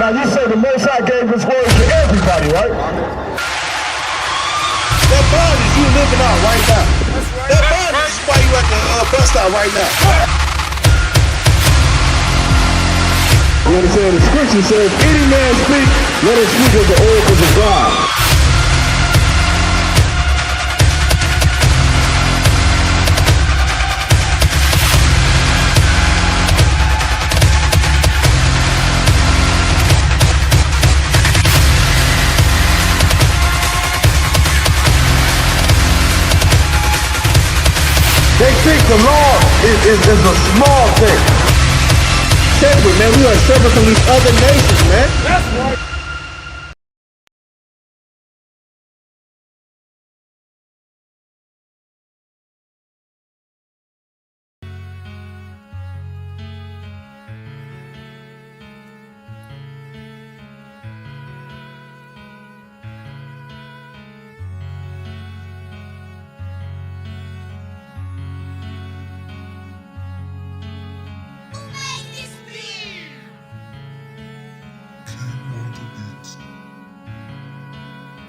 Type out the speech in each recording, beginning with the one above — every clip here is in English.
Now you say the Most High gave His word to everybody, right? That bond is you living out right now. That bond is why you at the bus stop right now. You understand? The scripture says, any man speak, let him speak of the oracles of God. They think the law is a small thing. Separate, man. We are separate from these other nations, man. That's right.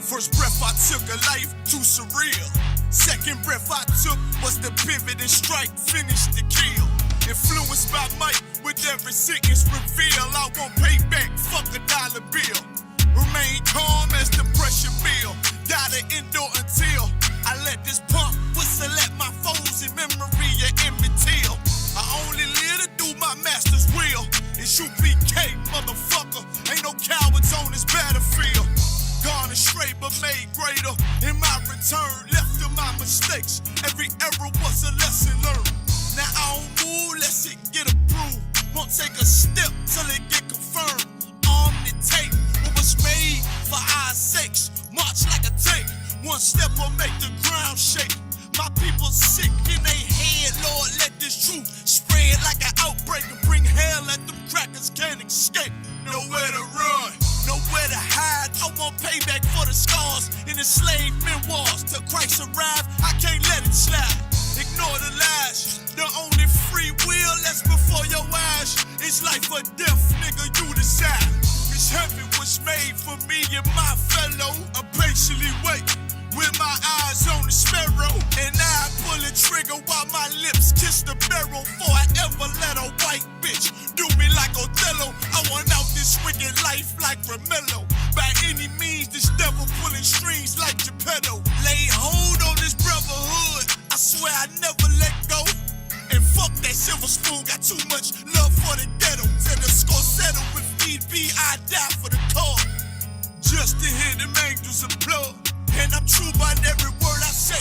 First breath I took, a life too surreal. Second breath I took was the pivot and strike, finish the kill. Influenced by might, with every sentence reveal. I won't pay back, fuck a dollar bill. Remain calm as the pressure build. Gotta endure until I let this pump whistle at my foes in memory of Emmett Till. I only live to do my master's will. It's UPK, motherfucker. Ain't no cowards on this battlefield. Gone astray but made greater. In my return, left to my mistakes. Every error was a lesson learned. Now I don't move, let's it get approved. Won't take a step till it get confirmed. Arm to take what was made for our sakes. March like a tank. One step will make the ground shake. My people sick in their head, Lord, let this truth spread like an outbreak and bring hell at them crackers can't escape. Nowhere to run, nowhere to hide. I want payback for the scars in the slave memoirs. Till Christ arrive, I can't let it slide. Ignore the lies. The only free will that's before your eyes is life or death, nigga, you decide. This heaven was made for me and my fellow. I patiently wait with my eyes on the sparrow, and I pull the trigger while my lips kiss the barrel. Before I ever let a white bitch do me like Othello. I want out this wicked life like Romello. By any means, this devil pulling strings like Geppetto. Lay hold on this brotherhood, I swear I never let go. And fuck that silver spoon, got too much love for the ghetto. Till the score settle, if need be, I die for the cause. Just to hear them angels applaud. And I'm true by every word I say,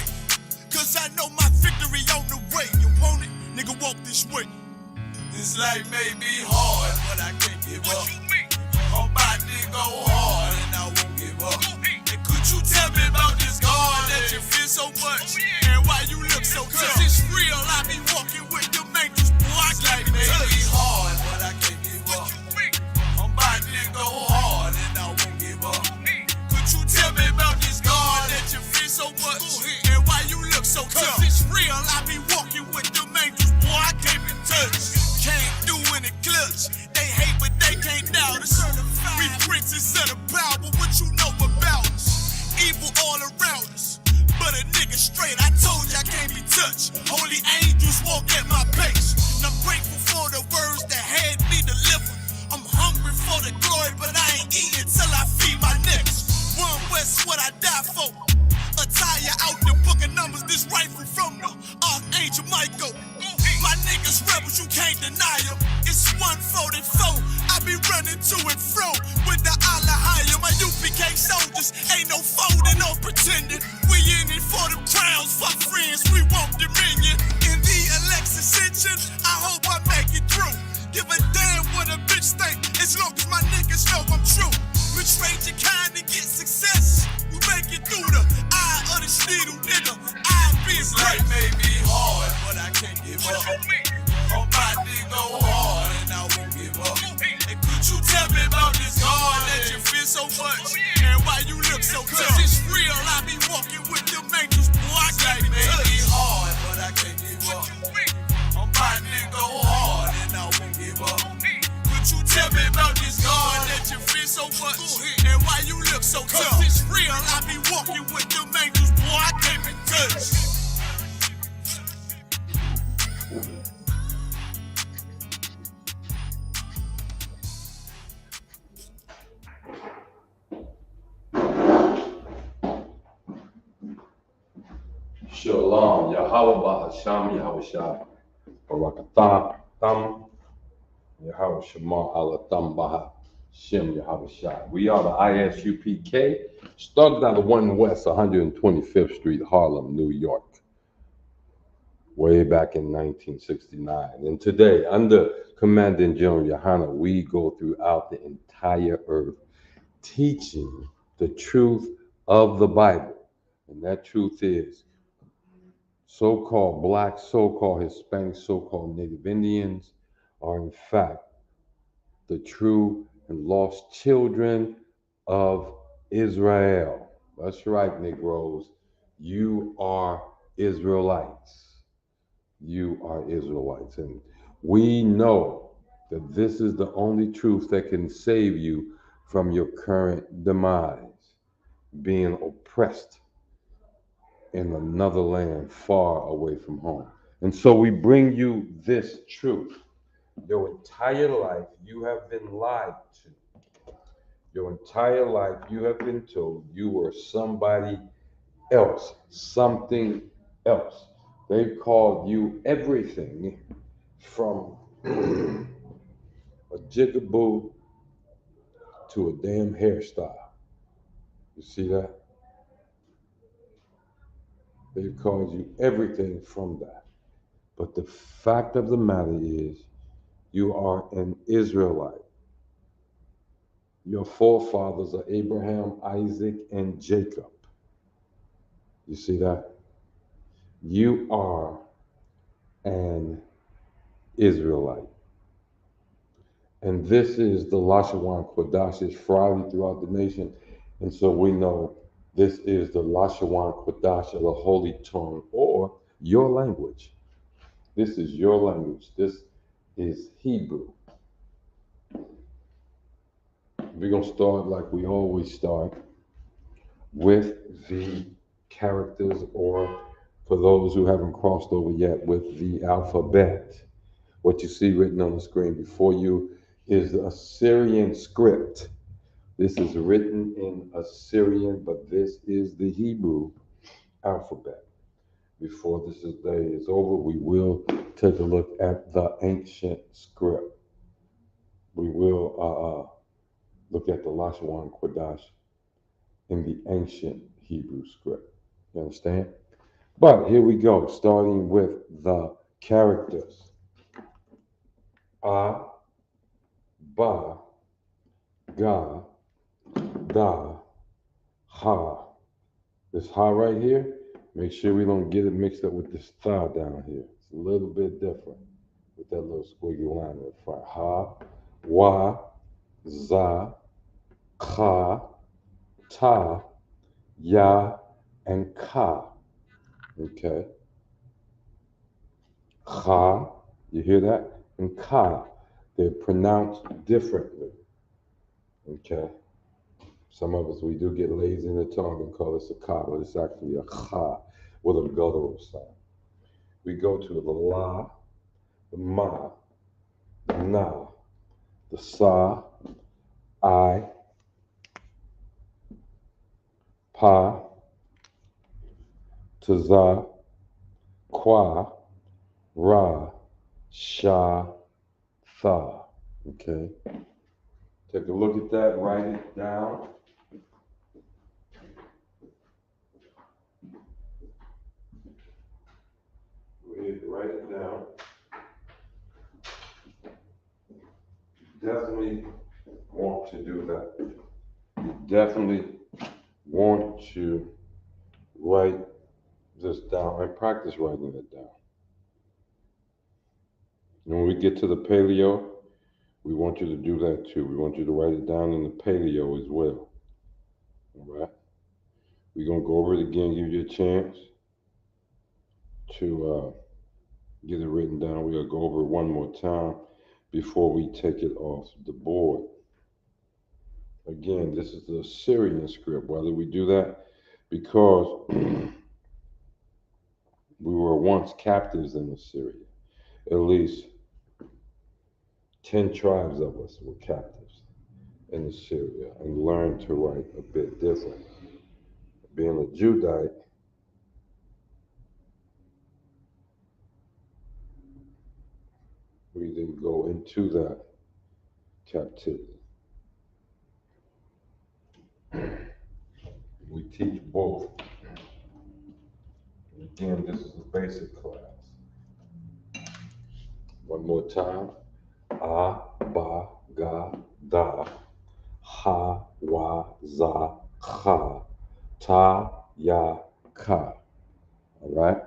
cause I know my victory on the way. You want it? Nigga, walk this way. This life may be hard, but I can't give up. I'm about to go hard and I won't give up. And could you tell me about this God that you feel so much? And why you look so tough? Cause it's real, I be walking with them angels, boy. This life may be hard, but I can't give up. I'm about to go hard and I won't give up. Could you tell me about this God that you feel so much? And why you look so tough? Cause it's real, I be walking with them angels, boy, I can't be touched. Can't do in the clutch. They hate but they can't doubt us. We princes of the power, what you know about us? Evil all around us, but a nigga straight, I told you I can't be touched. Holy angels walk at my pace, and I'm grateful for the words that had me delivered. I'm hungry for the glory, but I ain't eating till I feed my next. One West, what I die for. Attire out the book of numbers, this rifle from the Archangel Michael. My niggas rebels, you can't deny them. It's 144, I be running to and fro with the Allah higher. My UPK soldiers ain't no folding or pretending. We in it for them crowns, fuck friends, we want dominion. In the election ascension, I hope I make it through. Give a damn what a bitch think, as long as my niggas know I'm true. Betray your kind to get success. We make it through the eye of this needle, nigga. I be as life may be hard, but I can't give up. I'm about to go hard and I won't give up. And could you tell me about this God that you feel so much? And why you look so tough? Cause it's real, I be walking with them angels, boy, I can't be touched. Life may be hard, but I can't give up. I'm about to go hard and I won't give up. Could you tell me about this God that you feel real. I be walking with them angels, boy, I came in touch. Shalom, Yahweh Bahasham, Yahweh Shah, Barakatham, Tham, Yahweh Shema, Allah Tham Baha, Shem, Yahweh Shah. We are the ISUPK, started out of 1 West 125th Street, Harlem, New York, way back in 1969. And today, under Commandant General Yohana, we go throughout the entire earth teaching the truth of the Bible. And that truth is, so-called blacks, so-called Hispanics, so-called Native Indians are in fact the true and lost children of Israel. That's right, Negroes. You are Israelites. You are Israelites. And we know that this is the only truth that can save you from your current demise, being oppressed in another land far away from home. And so we bring you this truth. Your entire life you have been lied to. Your entire life you have been told you were somebody else, something else. They've called you everything from a jigaboo to a damn hairstyle. You see that? They've called you everything from that. But the fact of the matter is, you are an Israelite. Your forefathers are Abraham, Isaac, and Jacob. You see that? You are an Israelite. And this is the LaShawan Qadash. It's Friday throughout the nation. And so we know this is the LaShawan Qadash of the Holy Tongue, or your language. This is your language. This is Hebrew. We're going to start like we always start, with the characters, or for those who haven't crossed over yet, with the alphabet. What you see written on the screen before you is the Assyrian script. This is written in Assyrian, but this is the Hebrew alphabet. Before this day is over, we will take a look at the ancient script. We will look at the LaShawan Qadash in the ancient Hebrew script. You understand? But here we go, starting with the characters. A, Ba, Ga, Da, Ha. This Ha right here, make sure we don't get it mixed up with this Tha down here. It's a little bit different with that little squiggly line in front. Ha, Wa, Za, Kha, Ta, Ya, and Ka. Okay. Cha, you hear that? And Ka, they're pronounced differently. Okay. Some of us, we do get lazy in the tongue and call this a Ka, but it's actually a Cha with a guttural sound. We go to the La, the Ma, the Na, the Sa, I, Pa, Taza, Kwa, Ra, Sha, Tha. Okay. Take a look at that, write it down. Go ahead, write it down. Definitely want to do that. You definitely want to write this down and practice writing it down. And when we get to the paleo, we want you to do that too. We want you to write it down in the paleo as well. All right? We're going to go over it again, give you a chance to get it written down. We're going to go over it one more time before we take it off the board. Again, this is the Assyrian script. Why did we do that? Because we were once captives in Assyria. At least 10 tribes of us were captives in Assyria and learned to write a bit different. Being a Judite, we didn't go into that captivity. We teach both. Again, this is the basic class. One more time. A, ba, ga, da. Ha, wa, za, kha. Ta, ya, ka. All right?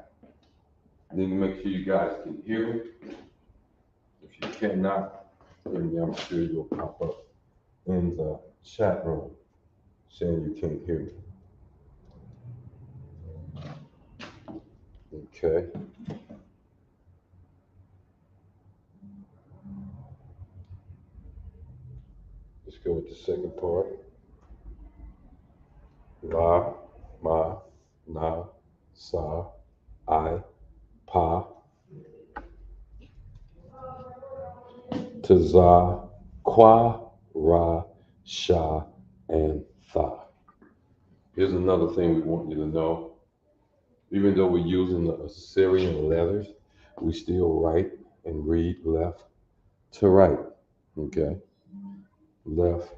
Need to make sure you guys can hear me. If you cannot hear me, I'm sure you'll pop up in the chat room saying you can't hear me. Okay. Let's go with the second part. La, ma, na, sa, I, pa, taza, kwa, ra, sha, and tha. Here's another thing we want you to know. Even though we're using the Assyrian letters, we still write and read left to right. Okay? Left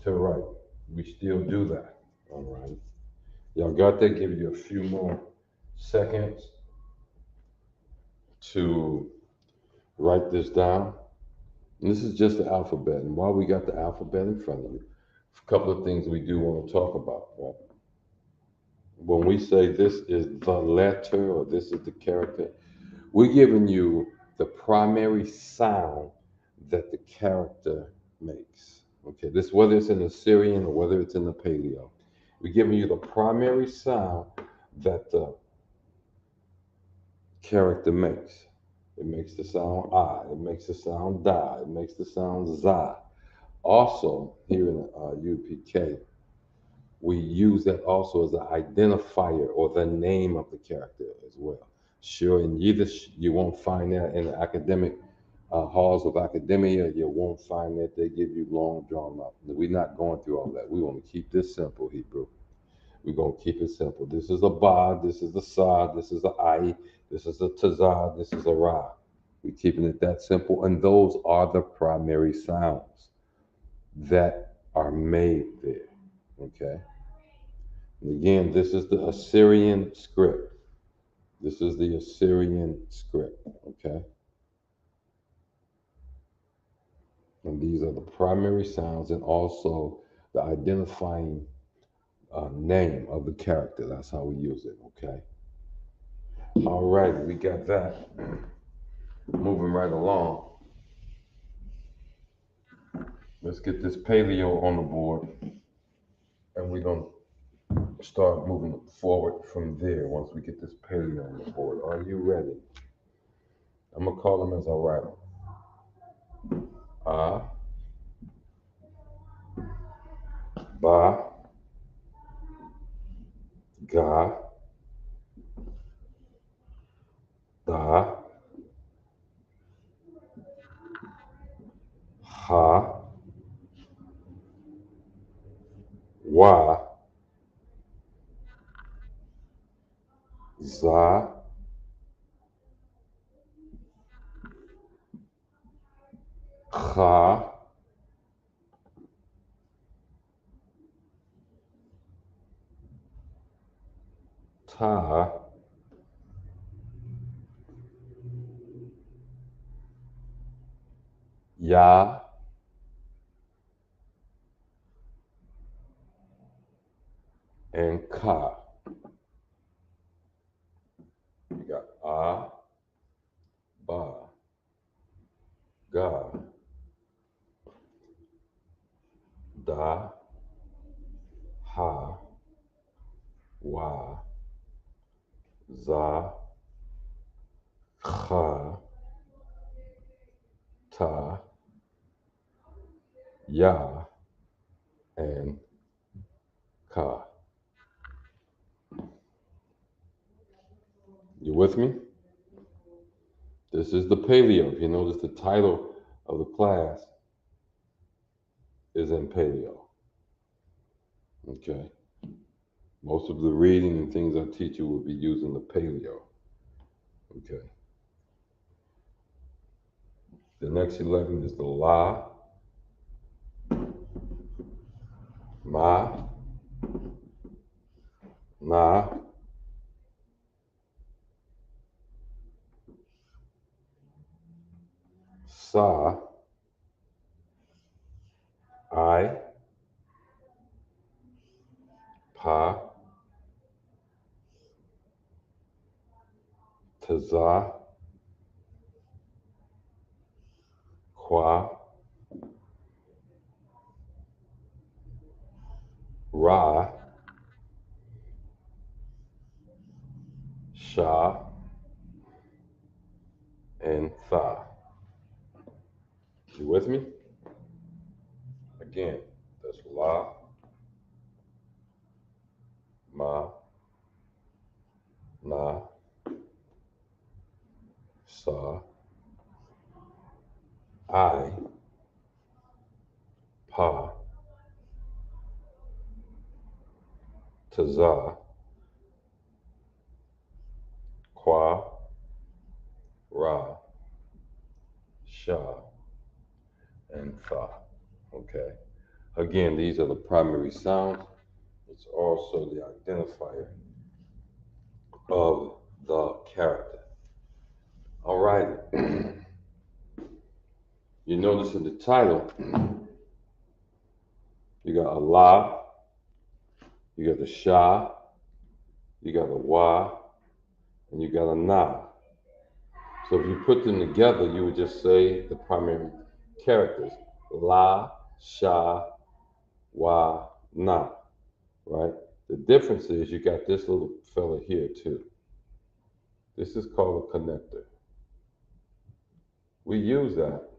to right. We still do that. All right. Y'all got that? Give you a few more seconds to write this down. And this is just the alphabet. And while we got the alphabet in front of you, a couple of things we do want to talk about. Right? When we say this is the letter or this is the character, we're giving you the primary sound that the character makes. Okay, this whether it's in the Syrian or whether it's in the Paleo, we're giving you the primary sound that the character makes. It makes the sound I, it makes the sound da, it makes the sound za. Also, here in UPK, we use that also as an identifier or the name of the character as well. Sure, in Yiddish, you won't find that in the academic halls of academia. You won't find that they give you long drawn out. We're not going through all that. We want to keep this simple, Hebrew. We're going to keep it simple. This is a ba, this is a sa, this is a I, this is a taza, this is a ra. We're keeping it that simple. And those are the primary sounds that are made there. Okay? And again, this is the Assyrian script. This is the Assyrian script. Okay? And these are the primary sounds and also the identifying name of the character. That's how we use it. Okay? All right, we got that. Moving right along. Let's get this paleo on the board. And we're going to start moving forward from there once we get this paleo on the board. Are you ready? I'm going to call them as I write them. A, ba, ga, da, ha, wa, za, kha, ta, ya, and ka. We got a, ba, ga, da, ha, wa, za, kha, ta, ya, and ka. You with me? This is the paleo. If you notice, the title of the class is in paleo. Okay. Most of the reading and things I teach you will be using the paleo. Okay. The next 11 is the la, ma, na, sa, I, pa, taza, kwa, ra, sha, and tha. You with me? Again, that's la, ma, na, sa, I, pa, taza, kwa, ra, sha, and tha. Okay. Again, these are the primary sounds. It's also the identifier of the character. All right. You notice in the title, you got a la, you got the sha, you got a wa, and you got a na. So if you put them together, you would just say the primary characters: la, sha, wa, na. Right? The difference is you got this little fella here too. This is called a connector. We use that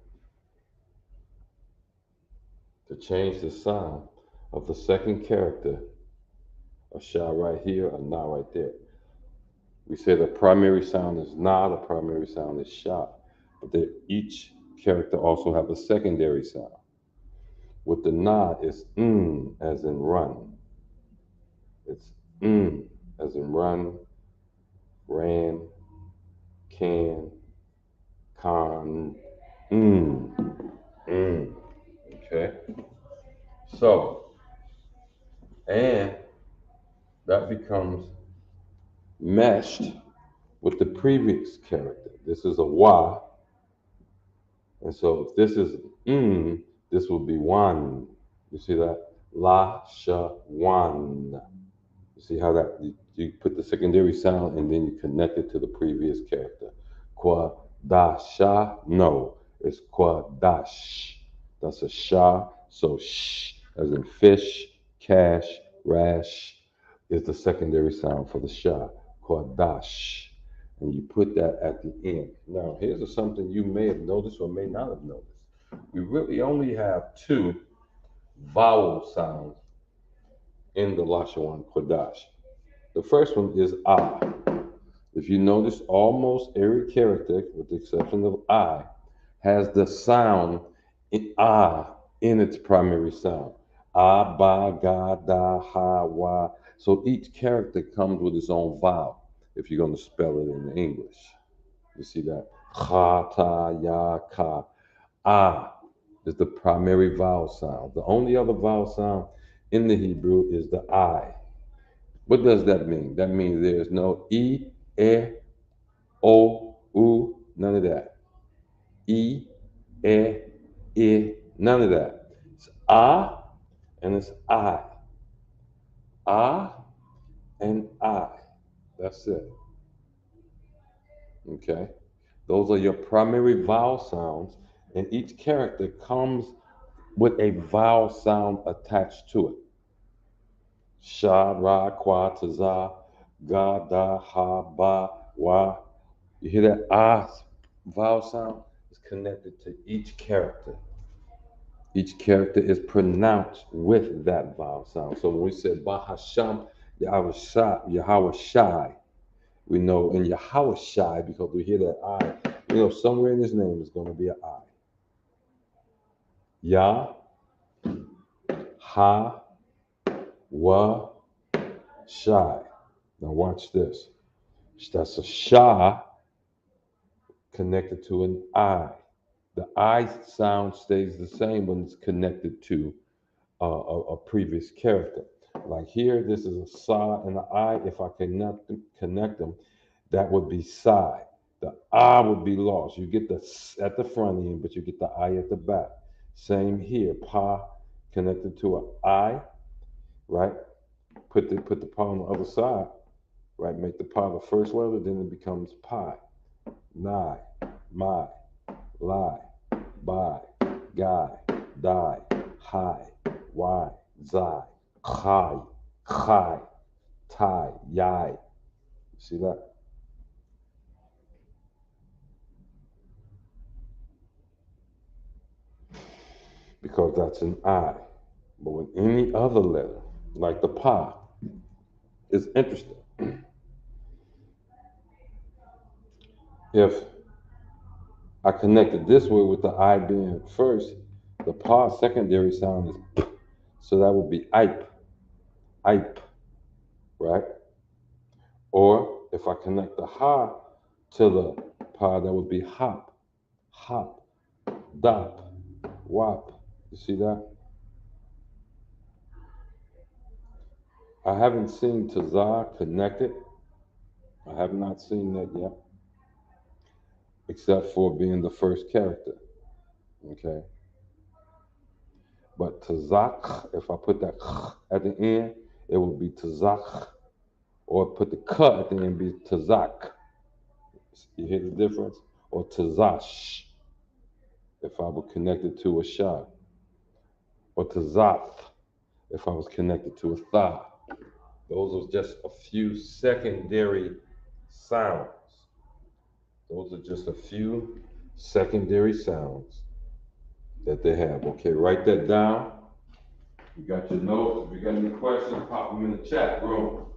to change the sound of the second character, a sha right here, a na right there. We say the primary sound is na, the primary sound is sha, but each character also have a secondary sound. With the na, it's as in run. It's as in run, ran, can, con, okay? So, and that becomes meshed with the previous character. This is a wa, and so if this is this will be one. You see that? La, sha, wan. You see how that you put the secondary sound and then you connect it to the previous character. Qadasha, no, it's Qadash. That's a sha, so sh, as in fish, cash, rash, is the secondary sound for the sha. Qadash. And you put that at the end. Now, here's something you may have noticed or may not have noticed. We really only have two vowel sounds in the LaShawan Qadash. The first one is I. If you notice, almost every character, with the exception of I, has the sound in ah in its primary sound. Ah, ba, ga, da, ha, wa. So each character comes with its own vowel if you're going to spell it in English. You see that? Ha, ta, ya, ka. Ah is the primary vowel sound. The only other vowel sound in the Hebrew is the I. What does that mean? That means there's no E, O, U, none of that. E, none of that. It's and it's I. And I. That's it. Okay? Those are your primary vowel sounds, and each character comes with a vowel sound attached to it. Sha, ra, kwa, taza, ga, da, ha, ba, wa. You hear that vowel sound is connected to each character. Each character is pronounced with that vowel sound. So when we say Bahasham, Yahweh Shai, we know in Yahweh Shai, because we hear that I, we know somewhere in his name is going to be an I. Yah, Ha, Wa, Shai. Now watch this. That's a Shah connected to an I. The I sound stays the same when it's connected to a previous character. Like here, this is a Sa and an I. If I connect them, that would be Sai. The I would be lost. You get the S at the front end, but you get the I at the back. Same here. Pa connected to an I, right? Put the Pa on the other side, right? Make the Pa the first letter, then it becomes Pi. Nai, my, lie, by, guy, die, high, why, zai, chai, tai, yai. See that? Because that's an I. But with any other letter, like the Pa, it's interesting. If I connect it this way with the I being first, the Pa secondary sound is P, so that would be Ipe, right? Or if I connect the Ha to the Pa, that would be hop, dop, wop. You see that? I haven't seen Tazah connected. I have not seen that yet, except for being the first character. Okay. But Tazak, if I put that at the end, it would be Tazak. Or put the K at the end, be Tazak. You hear the difference? Or Tazash, if I were connected to a Shah. Or Tazath, if I was connected to a Tha. Those are just a few secondary sounds. Those are just a few secondary sounds that they have. Okay, write that down. You got your notes. If you got any questions, pop them in the chat room.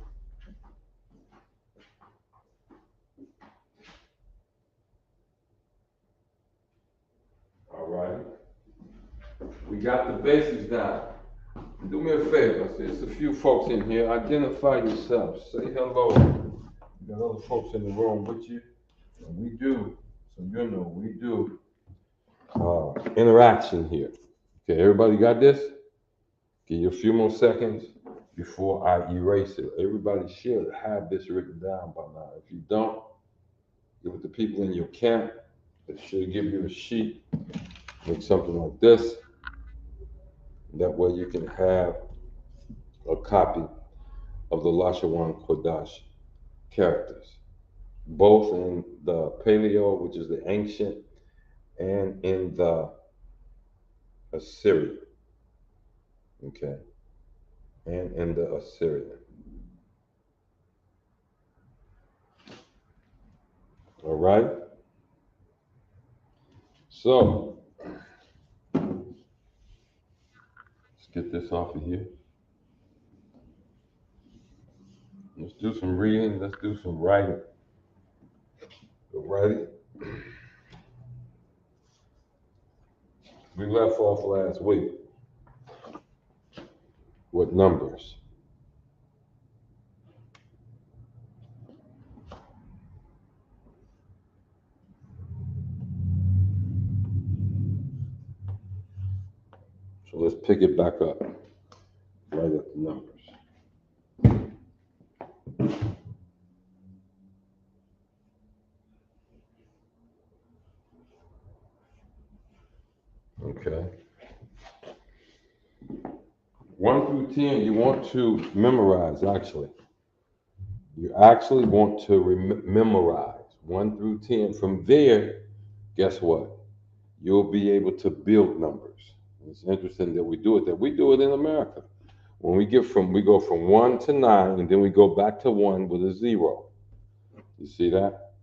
All right. We got the basics down. Do me a favor. There's a few folks in here. Identify yourself. Say hello. You got other folks in the room with you. And we do, so you know, we do interaction here. Okay, everybody got this? Give you a few more seconds before I erase it. Everybody should have this written down by now. If you don't, give it to people in your camp. They should give you a sheet. Make something like this. That way you can have a copy of the LaShawan Qadash characters, both in the Paleo, which is the ancient, and in the Assyrian. Okay, and in the Assyrian. All right. So let's get this off of here. Let's do some reading. Let's do some writing. Ready? We left off last week with numbers. So let's pick it back up. Right at the numbers. Okay. 1 through 10, you want to memorize, actually. You actually want to memorize 1 through 10. From there, guess what? You'll be able to build numbers. It's interesting that we do it in America. When we go from 1 to 9, and then we go back to 1 with a 0. You see that?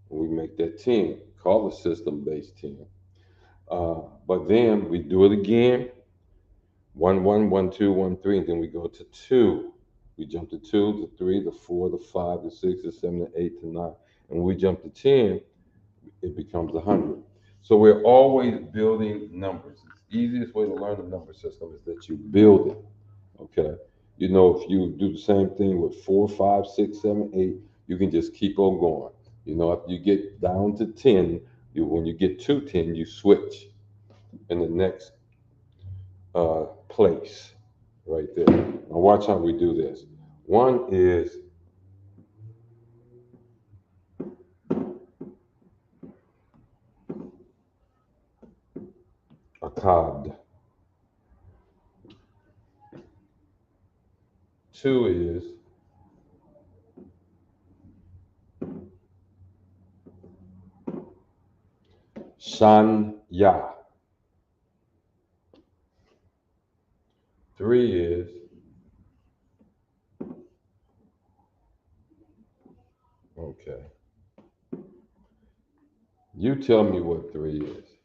We make that 10. Call the system base 10. But then we do it again. 1, 1, 1, 2, 1, 3, and then we go to 2. We jump to 2, to 3, to 4, to 5, to 6, to 7, to 8, to 9. And when we jump to 10, it becomes 100. So we're always building numbers. The easiest way to learn a number system is that you build it. Okay. You know, if you do the same thing with 4, 5, 6, 7, 8, you can just keep on going. You know, if you get down to 10, when you get to 10, you switch in the next place right there. Now watch how we do this. One is Akkad. 2 is Shanya. 3 is okay. You tell me what 3 is.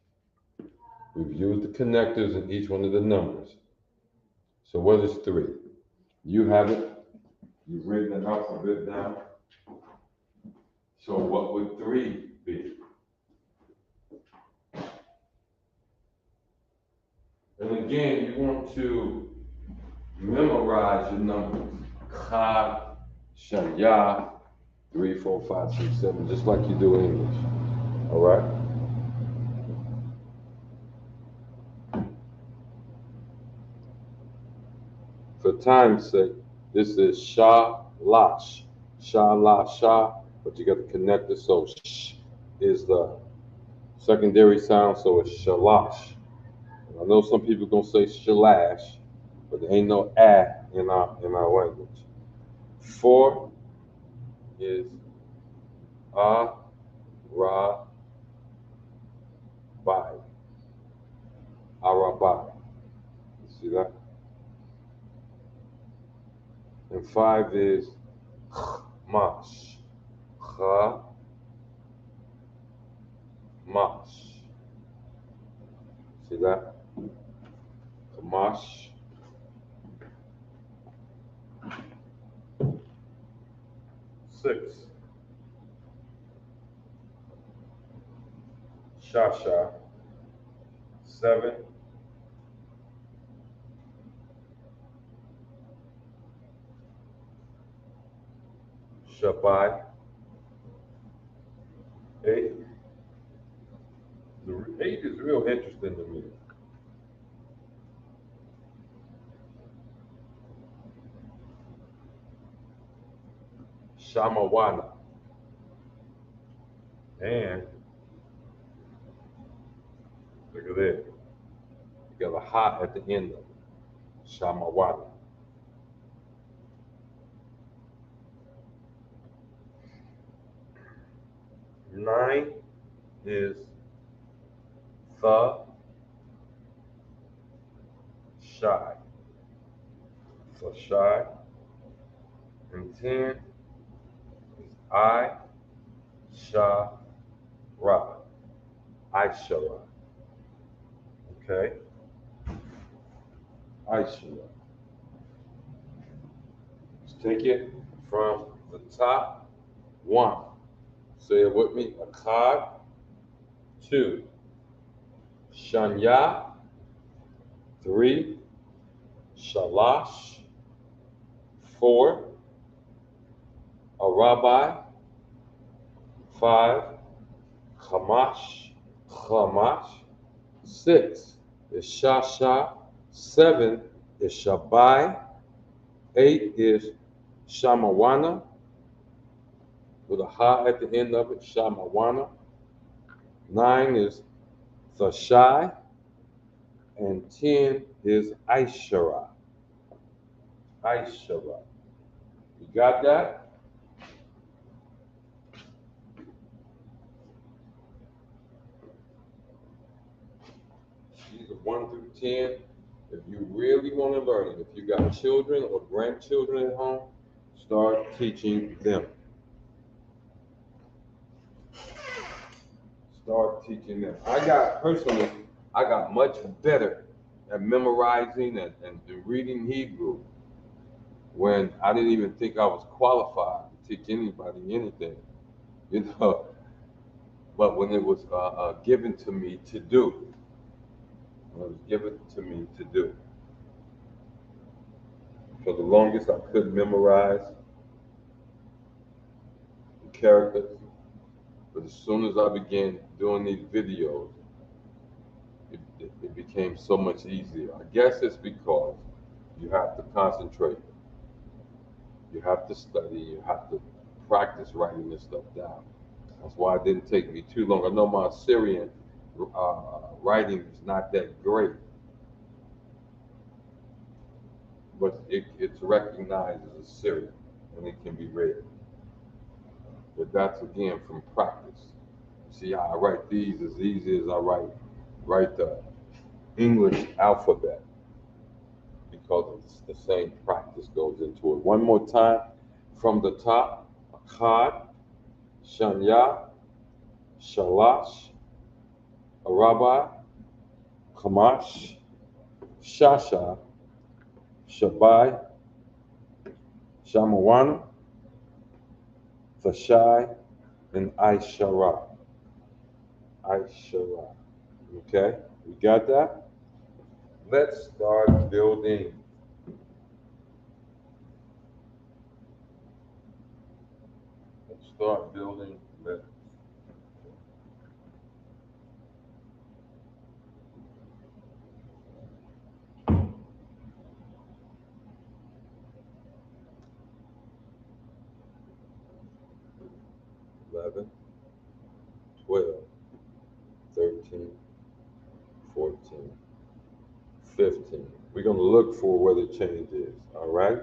We've used the connectors in each one of the numbers. So what is 3? You have it. You've written the alphabet down. So what would 3 be? And again, you want to memorize your numbers. Chad, Shanya, 3, 4, 5, 6, 7, just like you do in English. All right? For time's sake, this is Shalash. Shalasha, but you got to connect it, so sh is the secondary sound, so it's Shalash. And I know some people gonna say Shalash, but there ain't no a in our language. 4 is Arabai. Arabai. See that? And 5 is Chmash. Chmash. See that? Chmash. 6. Shasha. 7. Shabai. 8. The 8 is real interesting to me. Shamawana. And look at that. You got a ha at the end of it. Shamawana. 9 is the shy. So shy. And 10 is I Sha Ra. Aishara. Okay? Aishara. Let's take it from the top. 1. Say it with me. Akkad. 2. Shanya. 3. Shalash. 4. Arabai. 5. Chamash. Chamash. 6 is Shasha. 7 is Shabai. 8 is Shamawana, with a ha at the end of it, Shamawana. 9 is Thashai. And 10 is Aishara. Aishara. You got that? These are 1 through 10. If you really want to learn it, if you got children or grandchildren at home, start teaching them. Start teaching them. I got personally, I got much better at memorizing and reading Hebrew when I didn't even think I was qualified to teach anybody anything, you know. But when it was given to me to do, when it was given to me to do, for the longest I couldn't memorize the characters, but as soon as I began doing these videos, it became so much easier. I guess it's because you have to concentrate, you have to study, you have to practice writing this stuff down. That's why it didn't take me too long. I know my Syrian writing is not that great, but it's recognized as a Syrian and it can be read. But that's again from practice. See how I write these as easy as I write the English alphabet because it's the same practice goes into it. One more time from the top: Akkad, Shanya, Shalash, Araba, Kamash, Shasha, Shabai, Shamawana, Thashai, and Aishara. Aishara. Okay, we got that? Let's start building. Let's start building letters. Eleven, 12, 13, 14, 15. We're going to look for where the change is, all right?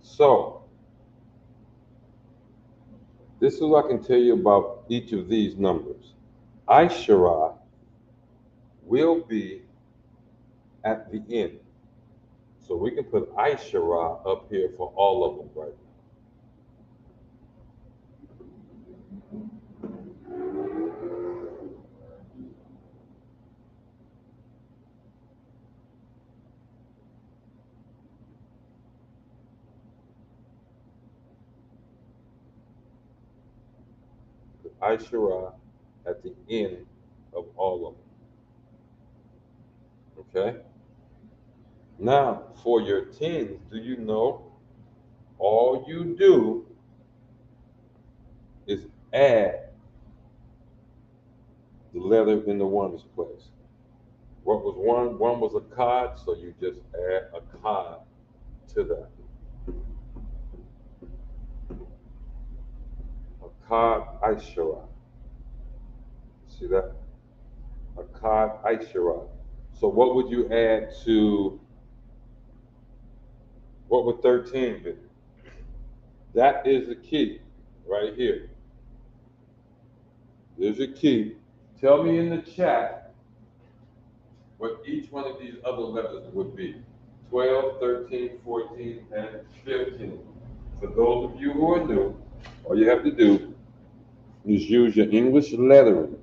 So, this is what I can tell you about each of these numbers. Aishara will be at the end. So we can put Aishara up here for all of them right now. Put Aishara at the end of all of them. Okay? Now, for your tens, do you know all you do is add the letter in the ones place. What was one? One was a cod, so you just add a cod to that. A cod Aishara. See that? A cod Aishara. So what would you add to, what would 13 be? That is the key right here. There's a key. Tell me in the chat what each one of these other letters would be. 12, 13, 14, and 15. For those of you who are new, all you have to do is use your English lettering.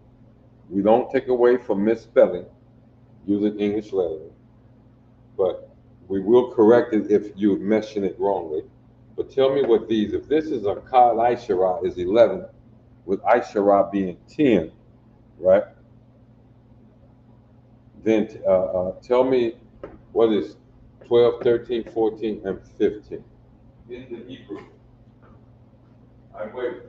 We don't take away from misspelling using English lettering, but we will correct it if you mention it wrongly. But tell me what these, if this is a Kal Aishara is 11, with Aishara being 10, right? Then tell me what is 12, 13, 14, and 15 in the Hebrew. I'm waiting.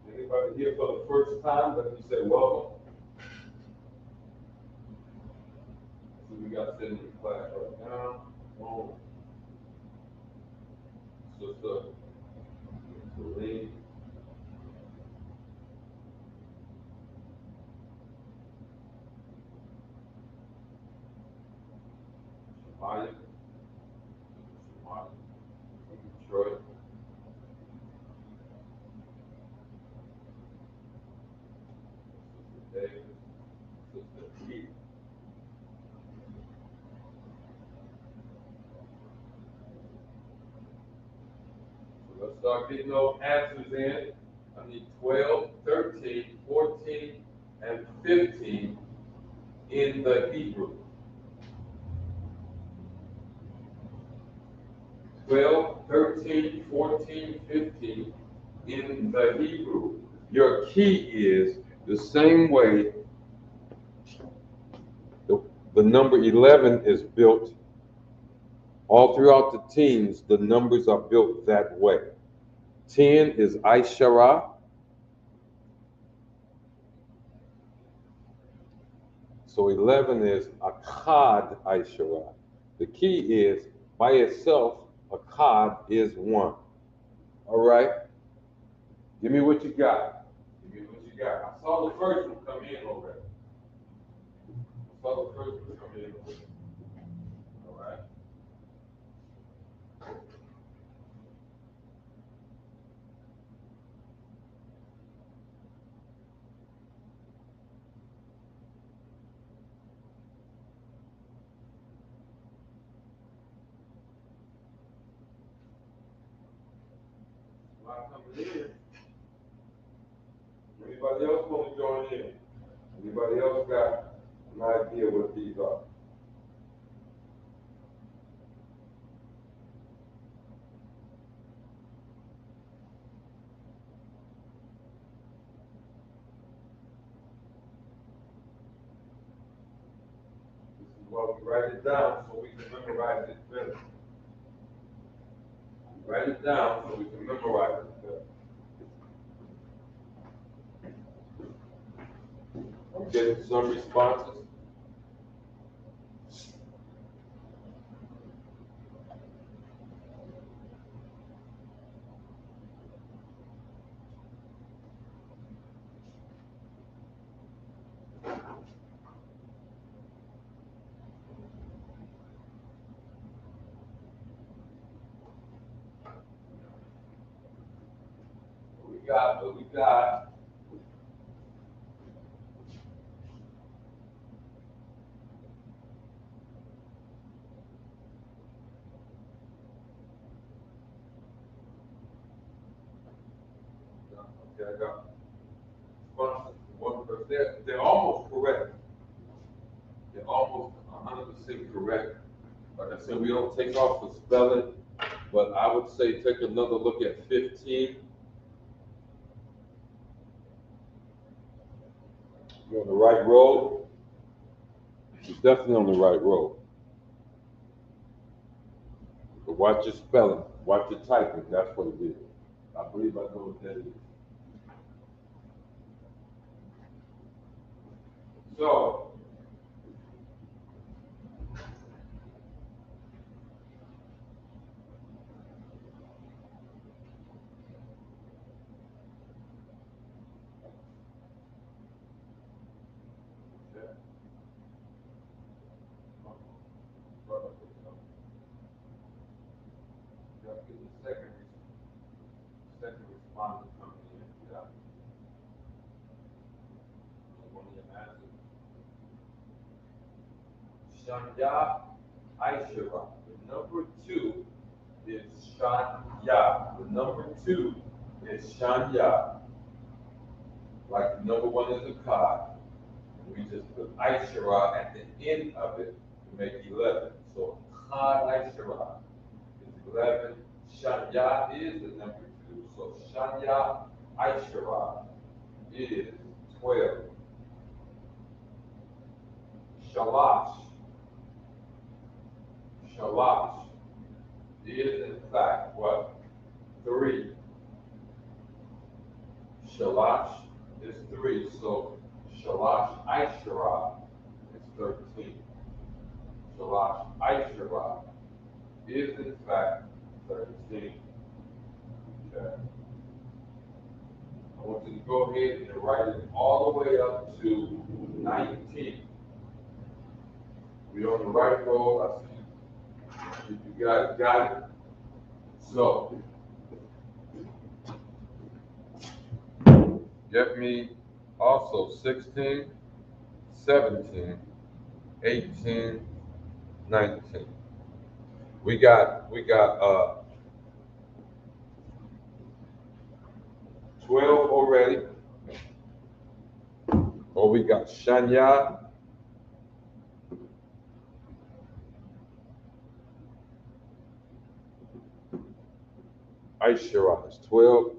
Anybody here for the first time? Let me say welcome. So we got sitting in class right now. Boom. Sister Celine. Shamaya. Shamaya. From Detroit. Let's start getting those answers in. I need 12, 13, 14, and 15 in the Hebrew. 12, 13, 14, 15 in the Hebrew. Your key is the same way the number 11 is built. All throughout the teens, the numbers are built that way. 10 is Aishara. So 11 is Akkad Aishara. The key is, by itself, Akkad is 1. All right? Give me what you got. Give me what you got. I saw the first one come in already. I saw the first one come in already. All right? A lot coming in. Anybody else want to join in? Anybody else got an idea what these are? This is why we write it down so we can memorize it better. Write it down so we can memorize it better. I'm getting some responses. What we got. Okay, I got one person. They're almost correct. They're almost 100% correct. Like I said, we don't take off the spelling, but I would say take another look at 15. You're on the right road. You're definitely on the right road. But watch your spelling. Watch your typing. That's what it is. I believe I know what that is. So, second responder coming in. Yeah. One of your answers. Shanya Aishara. The number 2 is Shanya. The number 2 is Shanya. Like the number 1 is a cod. We just put Aishara at the end of it to make 11. So Chad Aishara is 11. Shanya is the number 2. So Shanya Aishara is 12. Shalash. Shalash is in fact what? 3. Shalash is 3. So Shalash Aishara is 13. Shalash Aishara is in fact 13. Okay. I want you to go ahead and write it all the way up to 19. We're on the right road. I see you guys got it. So, get me also 16, 17, 18, 19. We got 12 already. Oh, we got Shanya. Aishara is 12.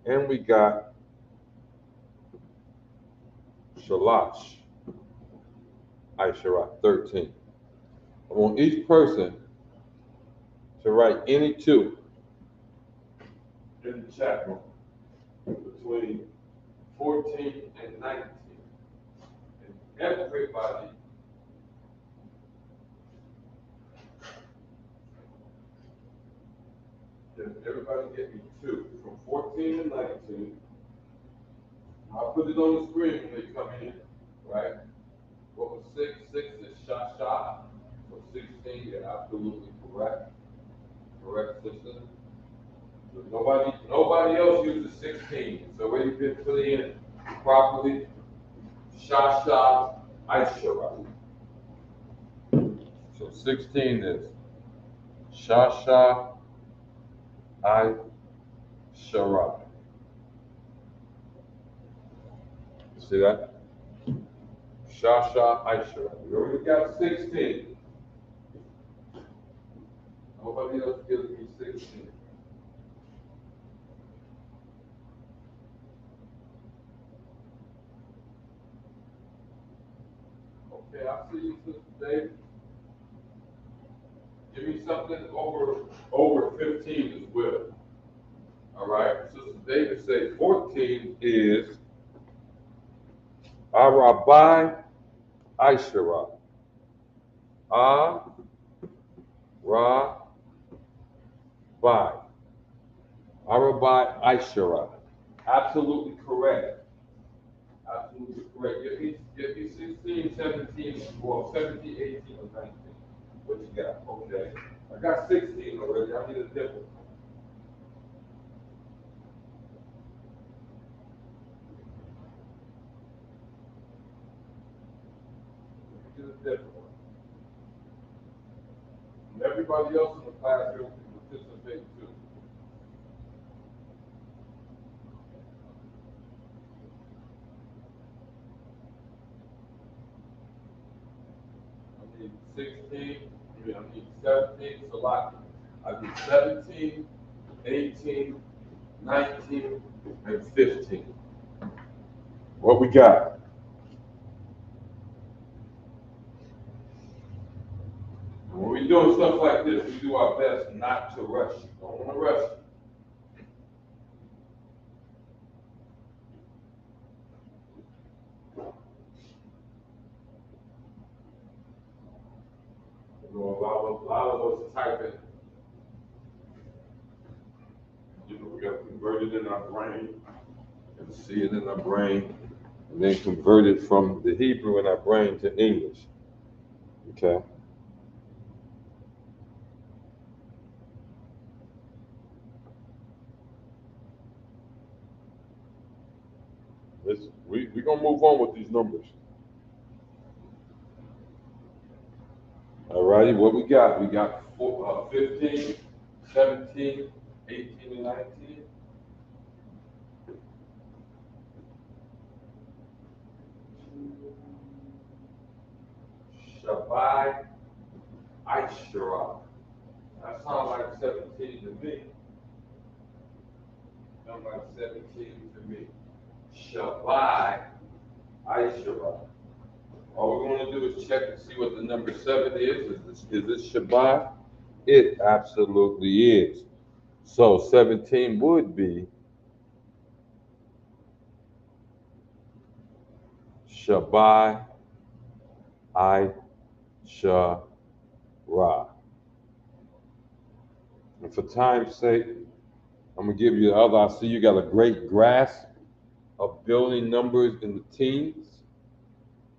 And we got Shalash. Aishara, 13. I want each person to write any two in the chat room between 14 and 19. And everybody get me two from 14 to 19. I'll put it on the screen when they come in, right? What was 6? 6 is Shasha. So 16, you're absolutely correct. Correct, sister. So nobody else uses 16. So when you can put it in properly, Shasha, Aishara. So 16 is Shasha, Aishara. See that? Shasha, Aishara. We already got 16. Nobody else gives me 16. Okay, I see you, Sister Dave. Give me something over 15 as well. All right. Sister David said 14 is Arabai Aishara. Arabai. Arabai Aishara. Absolutely correct. Absolutely correct. Give me 16, 17, well, 17, 18, or 19. What you got? Okay. I got 16 already. I need a different one. Get a different one. And everybody else in the classroom can participate too. I need 16, I need 17, so I need 17, 18, 19, and 15. What we got? When we're doing stuff like this, we do our best not to rush. Don't want to rush. You know, a lot of us typing. You know, we got to convert it in our brain and see it in our brain, and then convert it from the Hebrew in our brain to English. Okay. We're going to move on with these numbers. All righty, what we got? We got 15, 17, 18, and 19. Shabbai Aishara. That sounds like 17 to me. Sounds like 17 to me. Shabbai Aishara. All we're going to do is check and see what the number 7 is. Is this Shabbat? It absolutely is. So 17 would be Shabbai Aishara. And for time's sake, I'm going to give you the other. I see you got a great grasp of building numbers in the teens.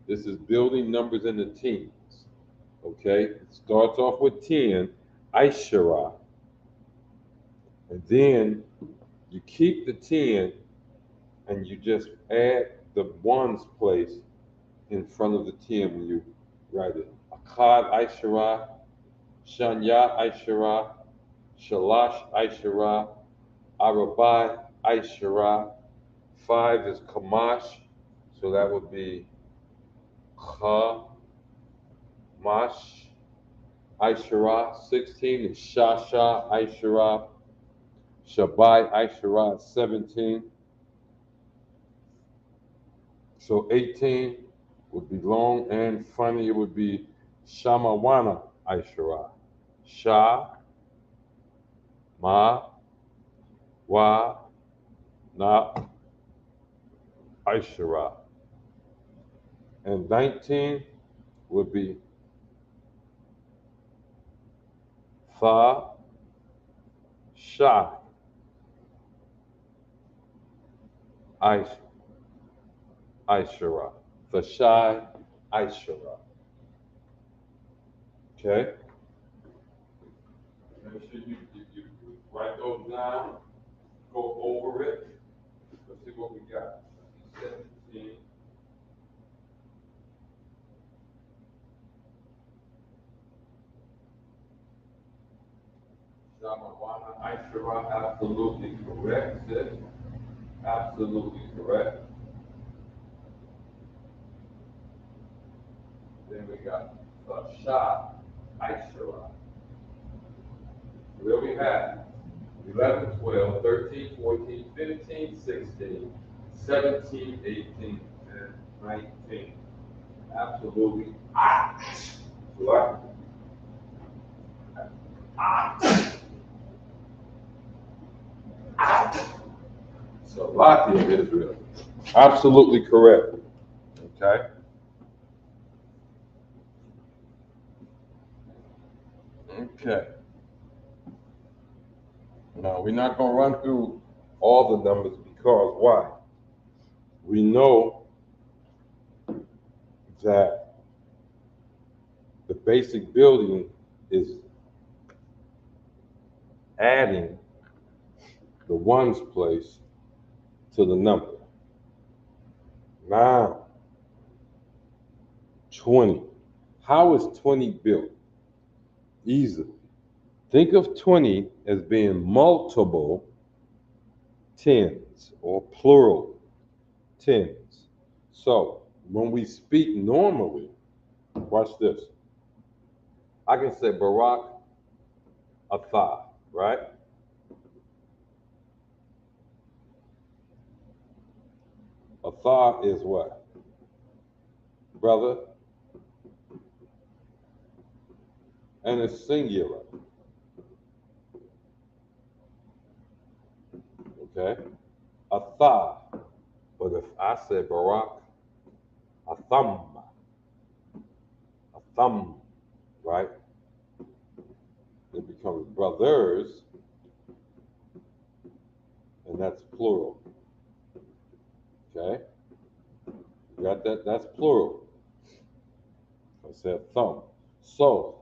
This is building numbers in the teens. Okay? It starts off with 10, Aishara. And then you keep the 10 and you just add the ones place in front of the 10 when you write it. Akkad Aishara, Shanya Aishara, Shalash Aishara, Arabai Aishara, 5 is Kamash, so that would be Kamash. Aishara. 16 is Shasha Aishara. Shabbai Aishara 17. So 18 would be long and funny. It would be Shamawana Aishara. Sha, Ma, Wa, Na, Aishara. And 19 would be Tha, Sha, Aishara. Thashai Aishara. Okay? Make sure you write those down, go over it. Let's see what we got. 17. Shamawana Aishara, absolutely correct, sis. Absolutely correct. Then we got Shah Aishara. Where we have 11, 12, 13, 14, 15, 16, 17, 18, and 19. Absolutely. What? Salakia Israel. Absolutely correct. Okay? Okay. Now, we're not going to run through all the numbers because why? We know that the basic building is adding the ones place to the number. Now, 20. How is 20 built? Easily. Think of 20 as being multiple tens or plural tens. So when we speak normally, watch this. I can say Barak Atha, right? Atha is what? Brother. And it's singular. Okay? Atha. But if I say Barak Atham, right? It becomes brothers, and that's plural. Okay? You got that? That's plural. I said thumb. So,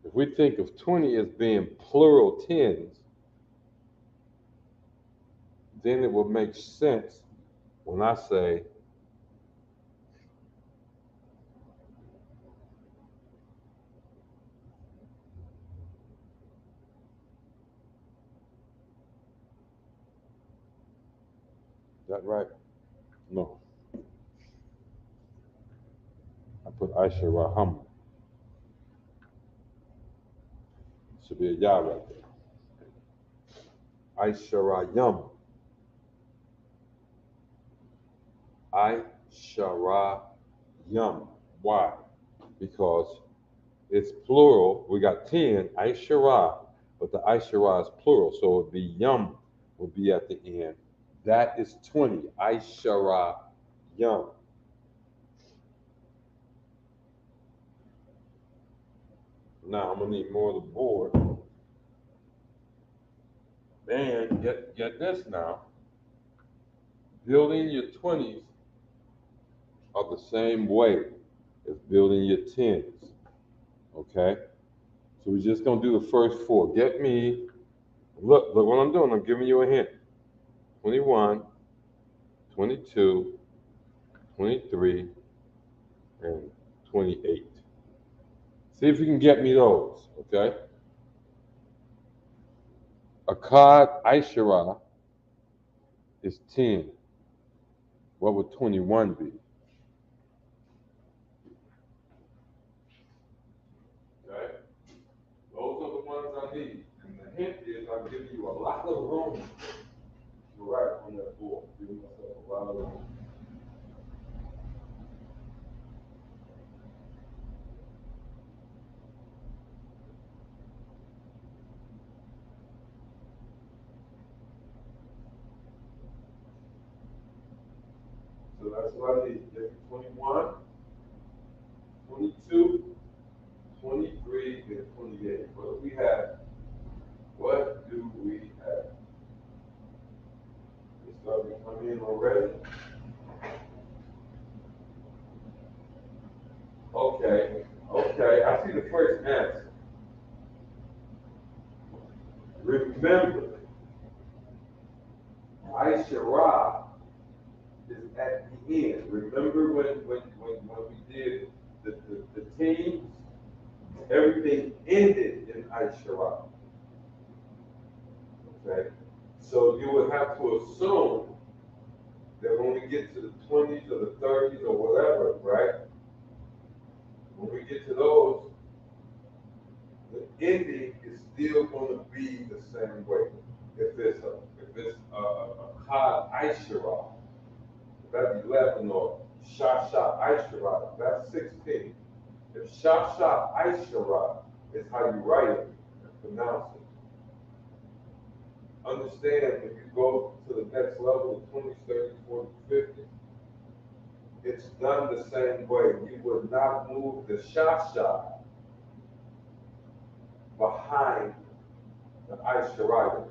if we think of 20 as being plural tens, then it will make sense when I say is that right? No. I put Aisha Raham. Should be a Yah right there. Aisha Rayam. Aisha Rayam. Why? Because it's plural. We got 10, Aisha Ra, but the Aisha Ra is plural, so it would be Yum would be at the end. That is 20, Aisha Ra Yum. Now I'm gonna need more of the board. And get this now. Building your 20s are the same way as building your 10s. Okay? So we're just gonna do the first 4. Get me, look what I'm doing. I'm giving you a hint. 21, 22, 23, and 28. See if you can get me those, okay? Akkad Aishara is 10. What would 21 be? Okay? Those are the ones I need. And the hint is I'm giving you a lot of room to write on that board. Giving myself a lot of room. So that's what I need. Give me 21, 22, 23, and 28. What do we have? What do we have? It's starting to come in already. Okay, I see the first answer. Remember, Aishara is at the end. Remember when we did the teams? Everything ended in Aishara. Okay? So you would have to assume that when we get to the 20s or the 30s or whatever, right? When we get to those, the ending is still going to be the same way. If it's a Qad Aishara, that's 11, or Shasha Aishara, that's 16. If Shasha Aishara is how you write it and pronounce it, understand if you go to the next level of 20s, 30s, 40s, 50s, it's done the same way. You would not move the Shasha behind the Aishara.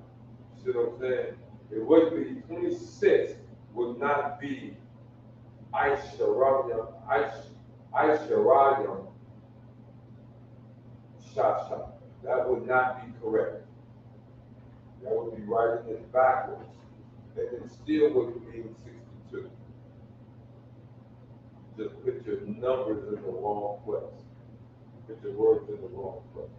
See what I'm saying? It would be 26 would not be Aisharayam Shasha. That would not be correct. That would be writing it backwards. And it still wouldn't mean 62. Just put your numbers in the wrong place. Put your words in the wrong place.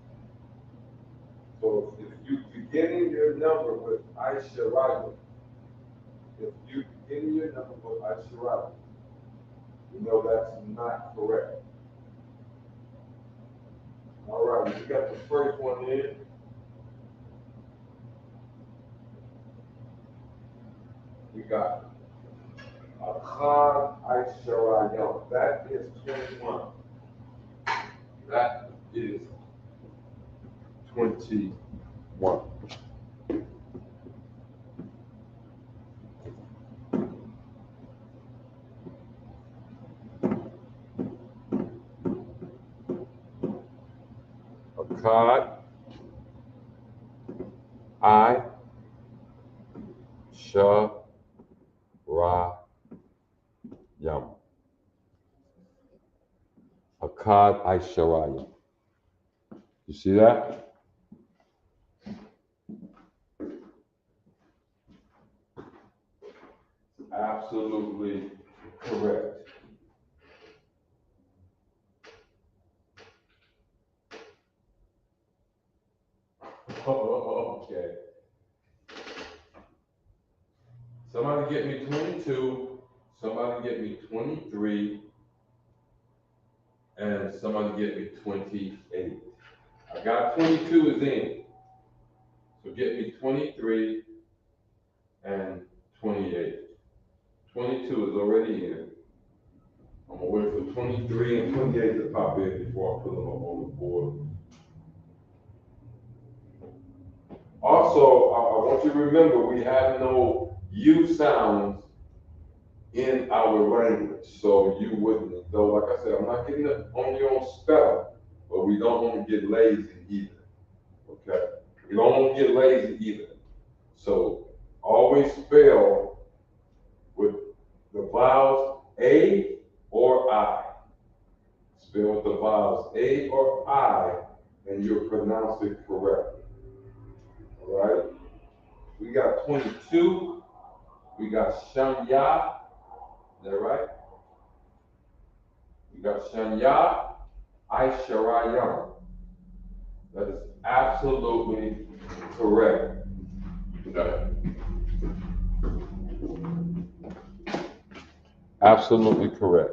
So if you beginning your number with Aisharayam, if you begin your number with Aishara, you know that's not correct. All right, we got the first one in. We got Qad Aishara. That is 21. That is 21. Qad Aisharayam. Qad Aisharayam. You see that? Absolutely correct. Okay. Somebody get me 22, somebody get me 23, and somebody get me 28. I got 22 is in. So get me 23 and 28. 22 is already in. I'm gonna wait for 23 and 28 to pop in before I put them up on the board. Also, I want you to remember we have no U sounds in our language, so you wouldn't, though, like I said, I'm not getting on you on spell, but we don't want to get lazy either, okay? We don't want to get lazy either. So always spell with the vowels A or I. Spell with the vowels A or I, and you'll pronounce it correctly, all right? We got 22, we got Shanya, is that right? We got Shanya Aisharayam. That is absolutely correct. Okay. Absolutely correct.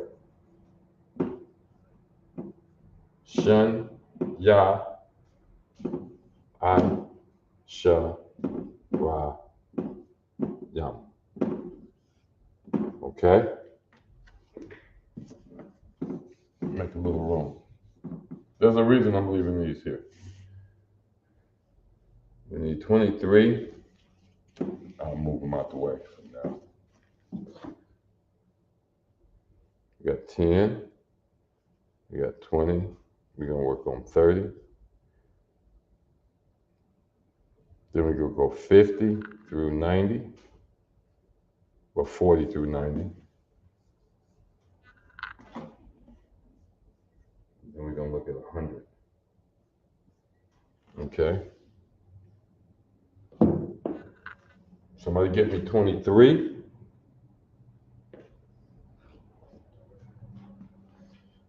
Shun, Ya, I, Sha, Ra, Yam. Okay? Make a little room. There's a reason I'm leaving these here. We need 23. I'll move them out the way for now. We got 10. We got 20. We're going to work on 30. Then we're going to go 50 through 90, or 40 through 90. Then we're going to look at 100. Okay? Somebody get me 23.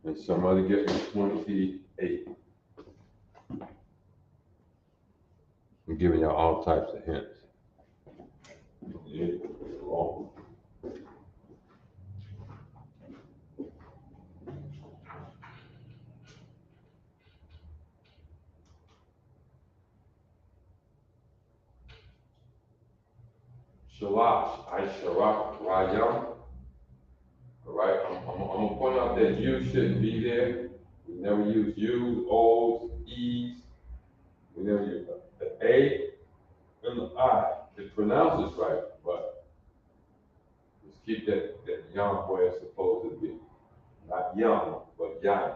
And somebody get me 28. I'm giving you all types of hints. Yeah. Oh. Shalash, I Sharak, Rayam. All right, I'm gonna point out that you shouldn't be there. We never use U's, O's, E's. We never use the A and the I. It pronounces right, but just keep that yam where it's supposed to be. Not yum, but yam.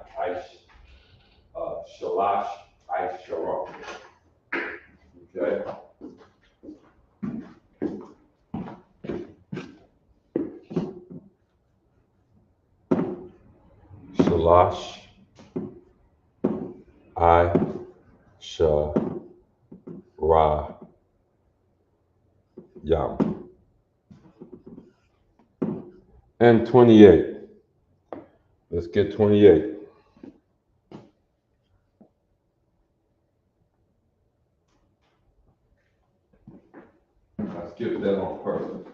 Shalash, I Sharak. Okay? Shalash, I, Sha, Ra, Yam. And 28. Let's get 28. I skipped that on purpose.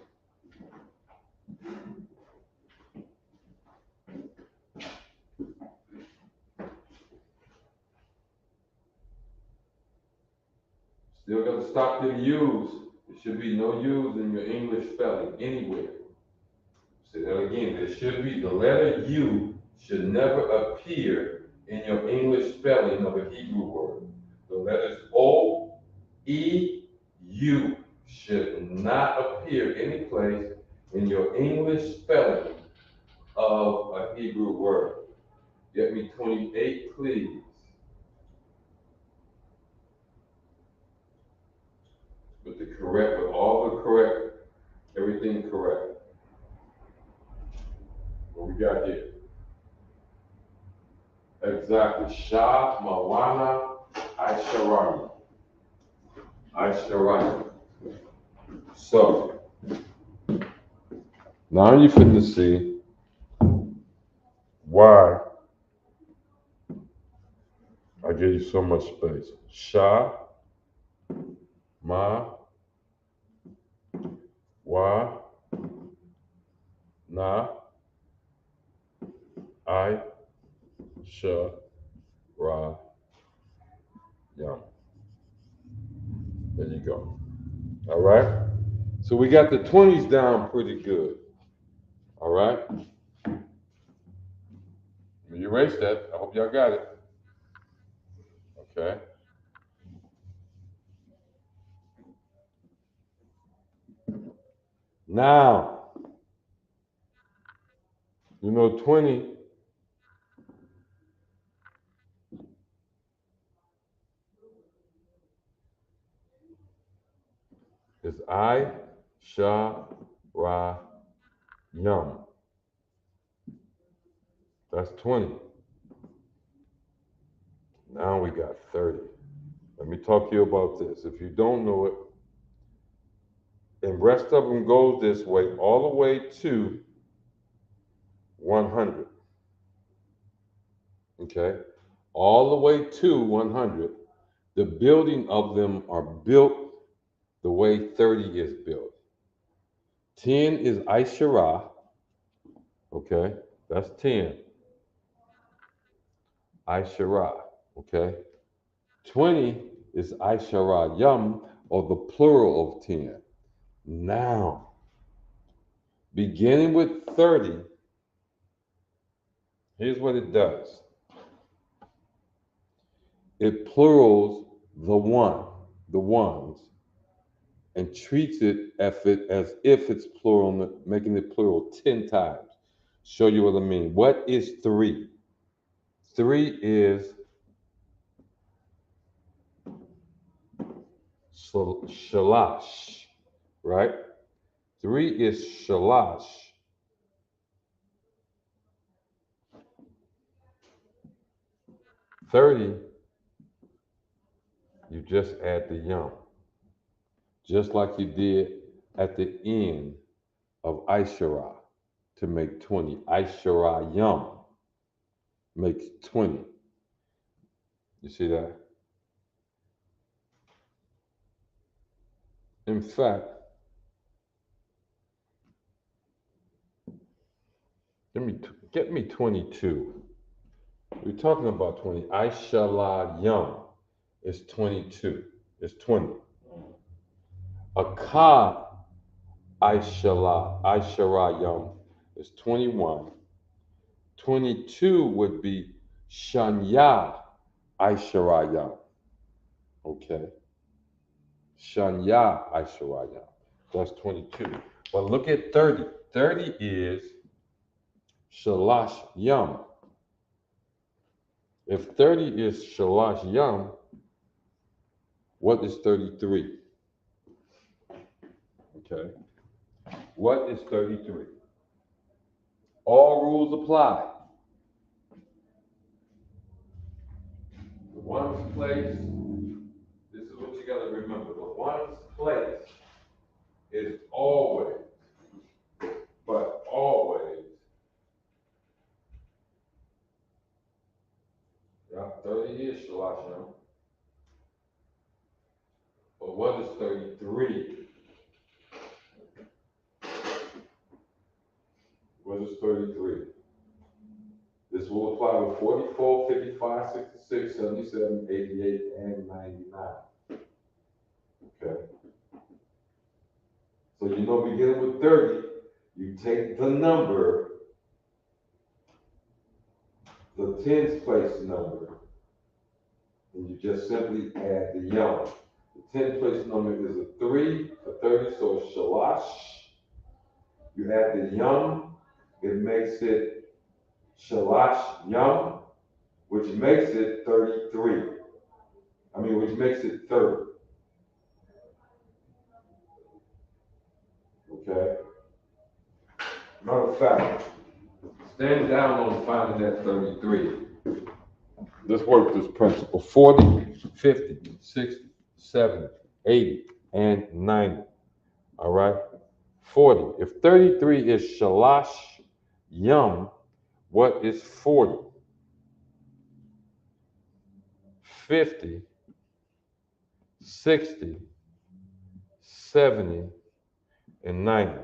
Still got to stop the U's. There should be no U's in your English spelling anywhere. Say that again. There should be, the letter U should never appear in your English spelling of a Hebrew word. The letters O, E, U should not appear any place in your English spelling of a Hebrew word. Get me 28, please. With all the correct, everything correct. What we got here? Exactly. Shah, Mawana, Aisharani. Aisharani. So, now you're finna see why I gave you so much space. Shah, Ma, Wa, Na, I, Sha, Ra, Yam. There you go. All right? So we got the 20s down pretty good. All right? Let me erase that. I hope y'all got it. Okay? Now, you know 20 is I, Sha, Ra, Yam. That's 20. Now we got 30. Let me talk to you about this. If you don't know it, and rest of them goes this way, all the way to 100. Okay? All the way to 100. The building of them are built the way 30 is built. 10 is Aishara. Okay, that's 10. Aishara. Okay, 20 is Aishara Yum, or the plural of 10. Now, beginning with 30, here's what it does. It plurals the ones, and treats it as if it's plural, making it plural 10 times. Show you what I mean. What is 3? 3 is shalash, right? 3 is shalash. 30, you just add the yum, just like you did at the end of Aishara to make 20. Aishara yum makes 20. You see that? In fact, get me 22. We're talking about 20. Aishala Yum is 22. It's 20. Aka Aishara Yum is 21. 22 would be Shanya Aishara Yum. Okay. Shanya Aishara Yum. That's 22. But look at 30. 30 is Shalash Yum. If 30 is Shalash Yum, what is 33? Okay. What is 33? All rules apply. The ones place, this is what you got to remember. The ones place is always, but always, yeah, 30 is Shalash Yum. But what is 33? What is 33? This will apply with 44, 55, 66, 77, 88, and 99. Okay. So you know, beginning with 30, you take the number, the tens place number, and you just simply add the yum. The 10th place number is a 3 for 30, so it's shalash. You add the yum, it makes it shalash yum, which makes it 33. Which makes it 30. Okay? Matter of fact, stand down on finding that 33. Let's work this principle. 40, 50, 60, 70, 80, and 90. All right? 40. If 33 is shalash yum, what is 40? 50, 60, 70, and 90.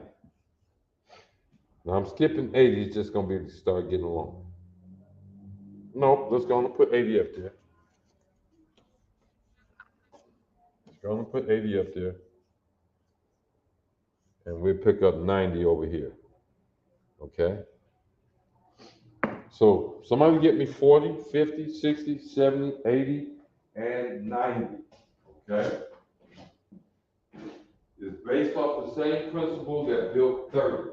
Now I'm skipping 80, it's just going to be to start getting along. Nope, let's go and put 80 up there. Let's go and put 80 up there. And we'll pick up 90 over here. Okay? So somebody get me 40, 50, 60, 70, 80, and 90. Okay? It's based off the same principle that built 30.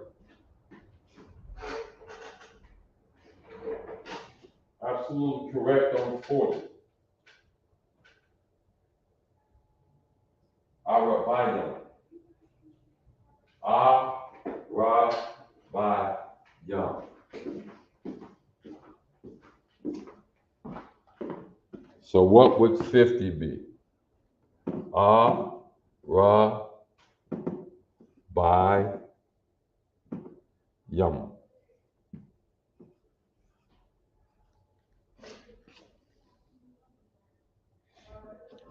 Absolutely correct on 40. Arabayam. Arabayam. So what would 50 be? Arabayam.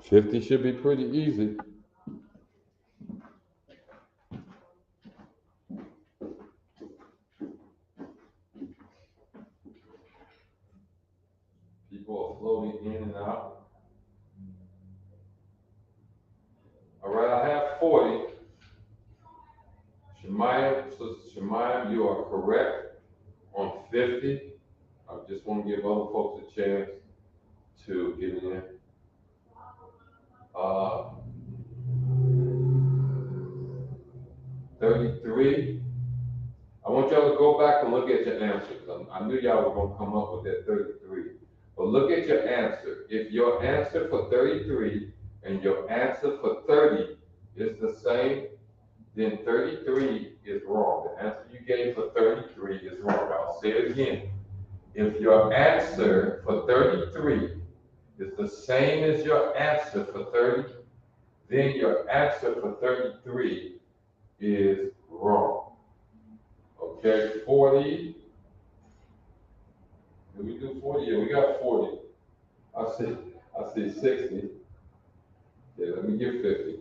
50 should be pretty easy. you are correct on 50. I just want to give other folks a chance to get in. 33. I want y'all to go back and look at your answers. I knew y'all were going to come up with that 33. But look at your answer. If your answer for 33 and your answer for 30 is the same, then 33 is wrong. The answer you gave for 33 is wrong. I'll say it again. If your answer for 33 is the same as your answer for 30, then your answer for 33 is wrong. Okay, 40. Did we do 40? Yeah, we got 40. I see 60. Yeah, let me give 50.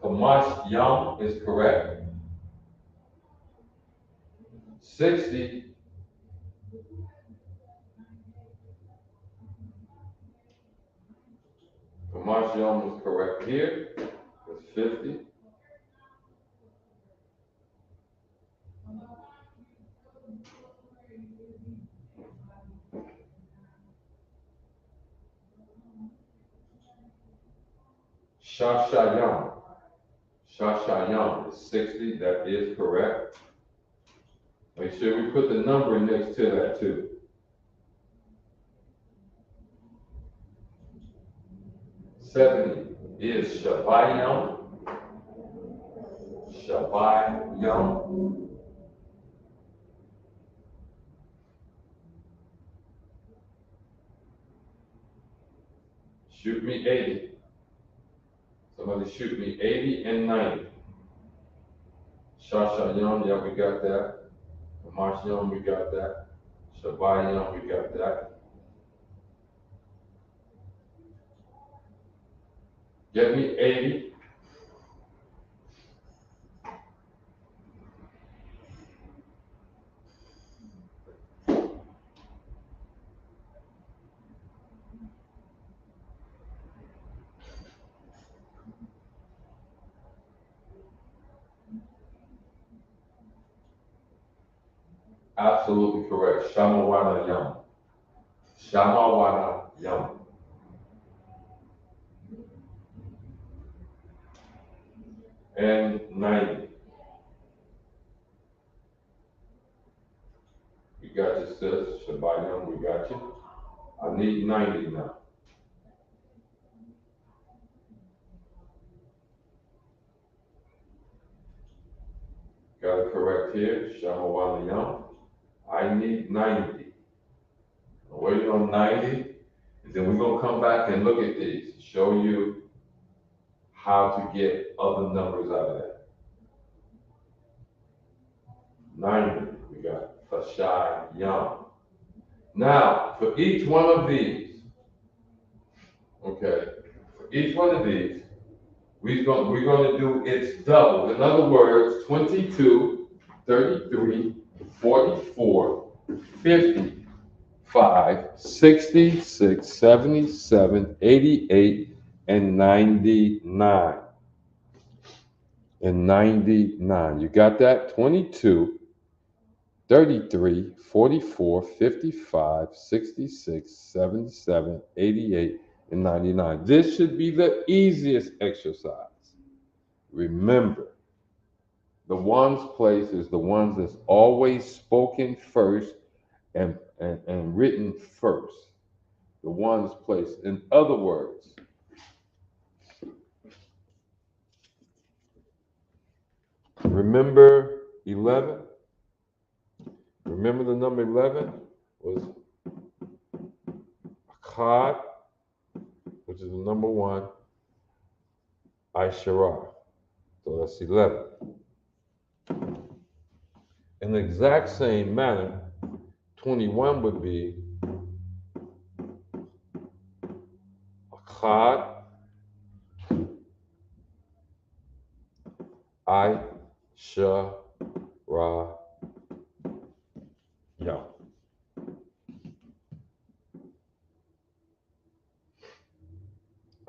Kamash Yam is correct. 60. Kamash Yam is correct here. That's 50. Shashayam. Shashayam is 60. That is correct. Make sure we put the number next to that too. 70 is Shabayam. Shabayam. Shoot me 80. Somebody shoot me 80 and 90. Shashayam, yeah, we got that. Marshayam, we got that. Shabayam, we got that. Get me 80. Absolutely correct. Shamawana Yam. Shamawana Yam. And 90. We got you, sis. Shabayam, we got you. I need 90 now. Got it correct here. Shamawana Yam. I need 90. I'm waiting on 90. And then we're going to come back and look at these. Show you how to get other numbers out of that. 90. We got Fashai Yam. Now, for each one of these, okay, for each one of these, we're going to do its double. In other words, 22, 33, 44, 55, 66, 77, 88, and 99. And 99. You got that? 22, 33, 44, 55, 66, 77, 88, and 99. This should be the easiest exercise. Remember, the ones place is the ones that's always spoken first and written first. The ones place. In other words, remember 11? Remember the number 11 was Akkad, which is the number 1, Aishara. So that's 11. In the exact same manner, 21 would be Akkad, Aishara, Yam.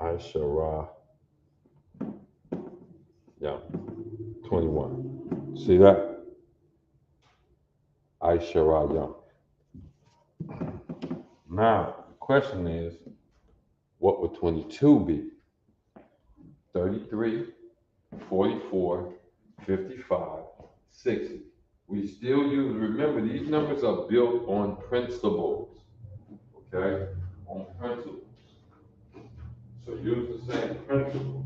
Aishara, Yam. 21. See that? Aisharayam. Now, the question is, what would 22 be? 33, 44, 55, 60. We still use, remember, these numbers are built on principles, okay? On principles. So use the same principle.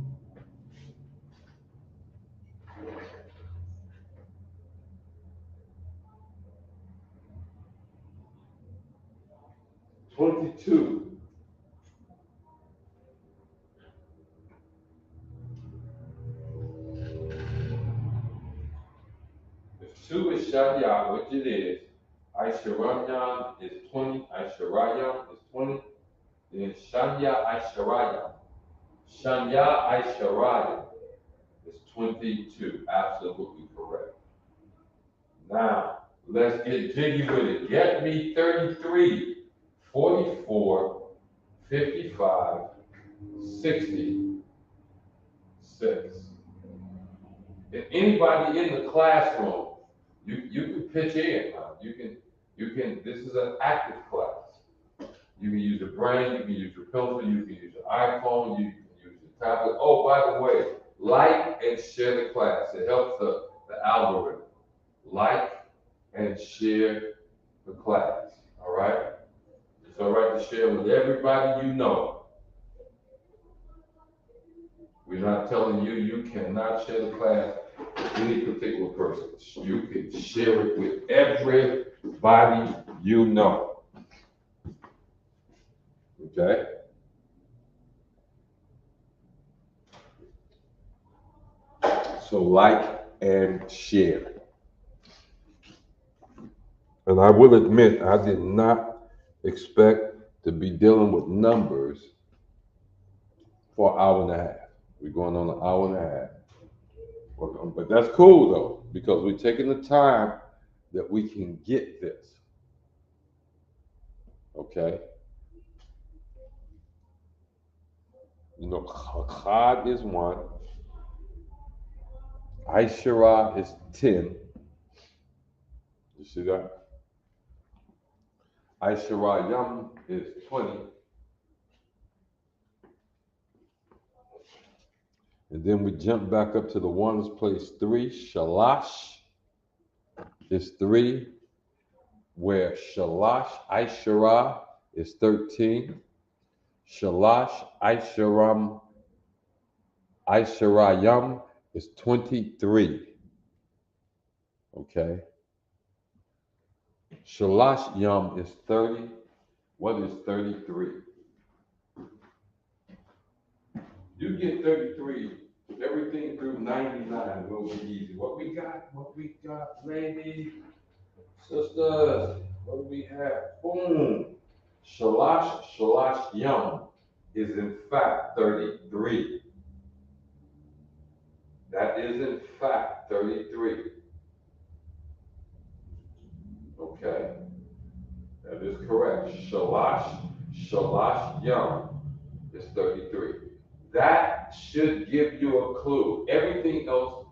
"22" if 2 is Shadya, which it is, Aisharayam is 20, Aisharayam is 20, then Shanya Aisharayam. Shanya Aisharayam is 22. Absolutely correct. Now, let's get jiggy with it. Get me 33, 44, 55, 66. If anybody in the classroom, you can pitch in. This is an active class. You can use your brain, you can use your pencil, you can use your iPhone, you can use your tablet. Oh, by the way, like and share the class. It helps the algorithm. Like and share the class. All right? It's all right to share with everybody you know. We're not telling you you cannot share the class with any particular person. You can share it with everybody you know. Okay? So like and share. And I will admit, I did not expect to be dealing with numbers for an hour and a half. We're going on an hour and a half. But that's cool though, because we're taking the time that we can get this. Okay? You know, Chad is 1. Aishara is 10. You see that? Aisharayam is 20. And then we jump back up to the ones place 3. Shalash is 3, where Shalash Aishara is 13. Shalash Aisharayam is 23. Okay. Shalash Yam is 30. What is 33? You get 33, everything through 99 will be easy. What we got, ladies, sisters, what do we have? Boom. Shalash Yam is in fact 33. That is in fact 33. Okay, that is correct. Shalash Yam is 33. That should give you a clue. Everything else,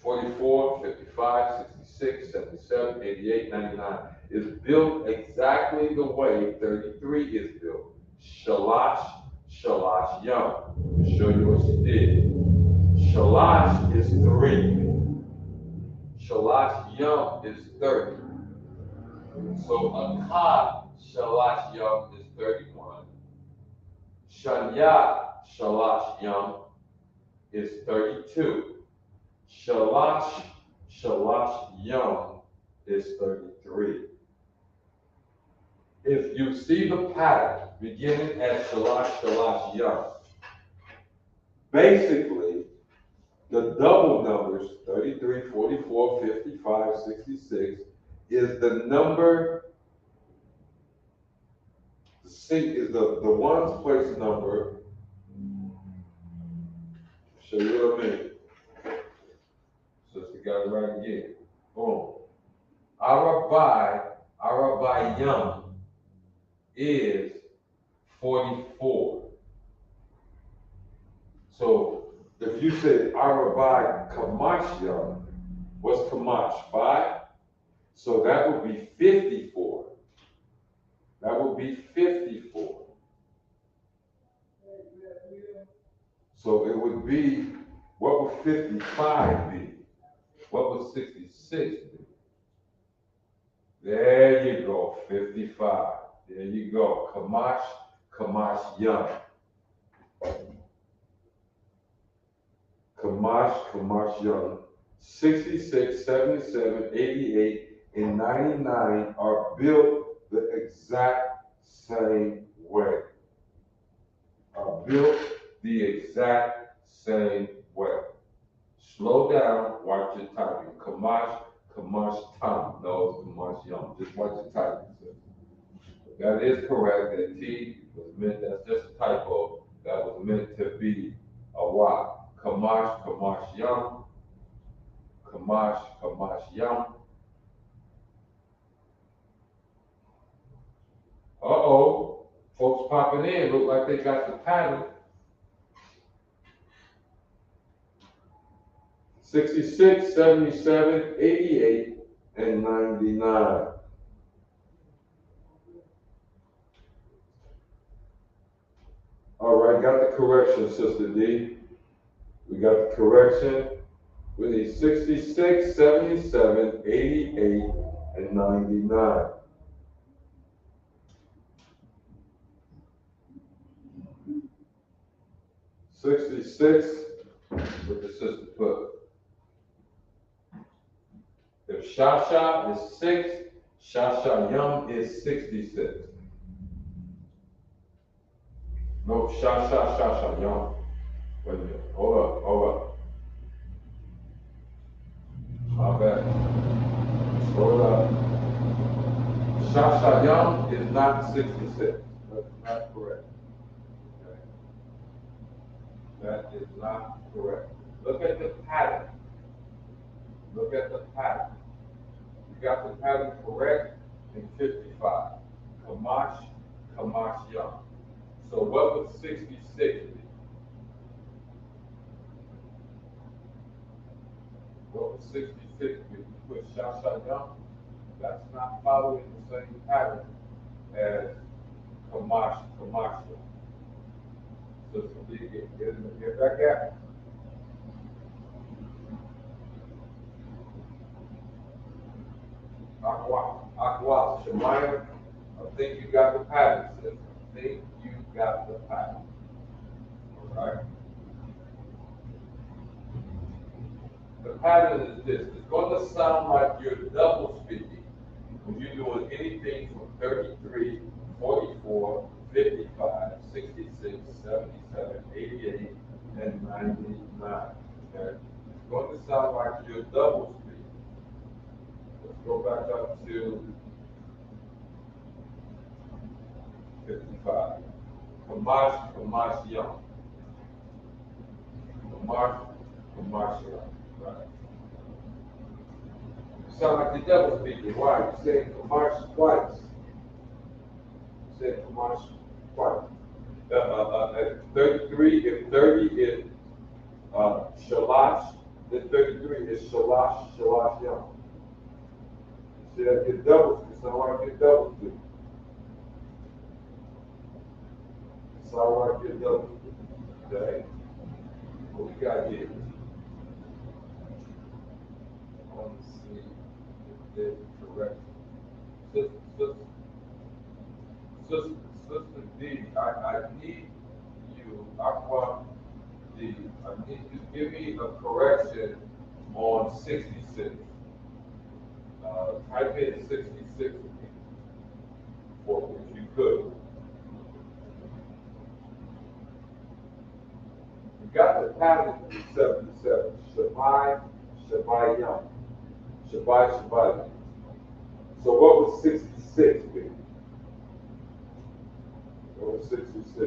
44, 55, 66, 77, 88, 99, is built exactly the way 33 is built. Shalash Yam. I'll show you what she did. Shalash is 3. Shalash Yam is 30. So Akkad Shalash Yam is 31. Shanya Shalash Yam is 32. Shalash Yam is 33. If you see the pattern beginning at Shalash Yam, basically the double numbers 33, 44, 55, 66 is the number. Is the ones place number. Show you what I mean. Sister got it right again. Boom. Arabayam is 44. So If you say Arabai Kamash Young, what's Kamash? 5? So that would be 54. That would be 54. So it would be, what would 55 be? What would 66 be? There you go, 55. There you go. Kamash, Kamash Young. Kamash, Kamash Young. 66, 77, 88, and 99 are built the exact same way. Are built the exact same way. Slow down, watch your typing. Kamash, Kamash Tom. No, it's Kamash Young. Just watch your typing. That is correct. That T was meant, that's just a typo. That was meant to be a Y. Kamash, Kamash Young. Kamash, Kamash Young. Uh-oh. Folks popping in look like they got the pattern. 66, 77, 88, and 99. All right, got the correction, Sister D. We got the correction. We need 66, 77, 88, and 99. What the sister put. If Shasha is 6, Shasha Young is 66. No, Shasha Young. Wait a minute. Hold up. My bad. Hold up. Shasha Young is not 66. That's not correct. Okay. That is not correct. Look at the pattern. Look at the pattern. You got the pattern correct in 55. Kamash, Kamash Young. So what would 66 be? What would 66 be? You put Shasha Young. That's not following the same pattern as Kamash, Kamash Young. So get that gap. Aqua, Shemaya, I think you got the pattern, sis. I think you got the pattern. All right? The pattern is this. It's going to sound like you're double speaking when you're doing anything from 33, 44, 55, 66, 77, 88, and 99. Okay? It's going to sound like you're double speaking. Let's go back up to 55. Kamash, Kamash Young. Kamash, Kamash Young. Right. You sound like the devil speaking. Why? You say Kamash twice. You say Kamash twice. 33, if 30 is Shalash, then 33 is Shalash Young. See that get double, it sound like get double speak. It sound like get double speak. Okay? What we got here? I want to see if they're correct. Sister D, I need you, Aqua D, I need you to give me a correction on 66. Type in 66 for if you could. You got the pattern in 77. Shabai Young. Shabai Young. So what would 66 be? What would 66 be?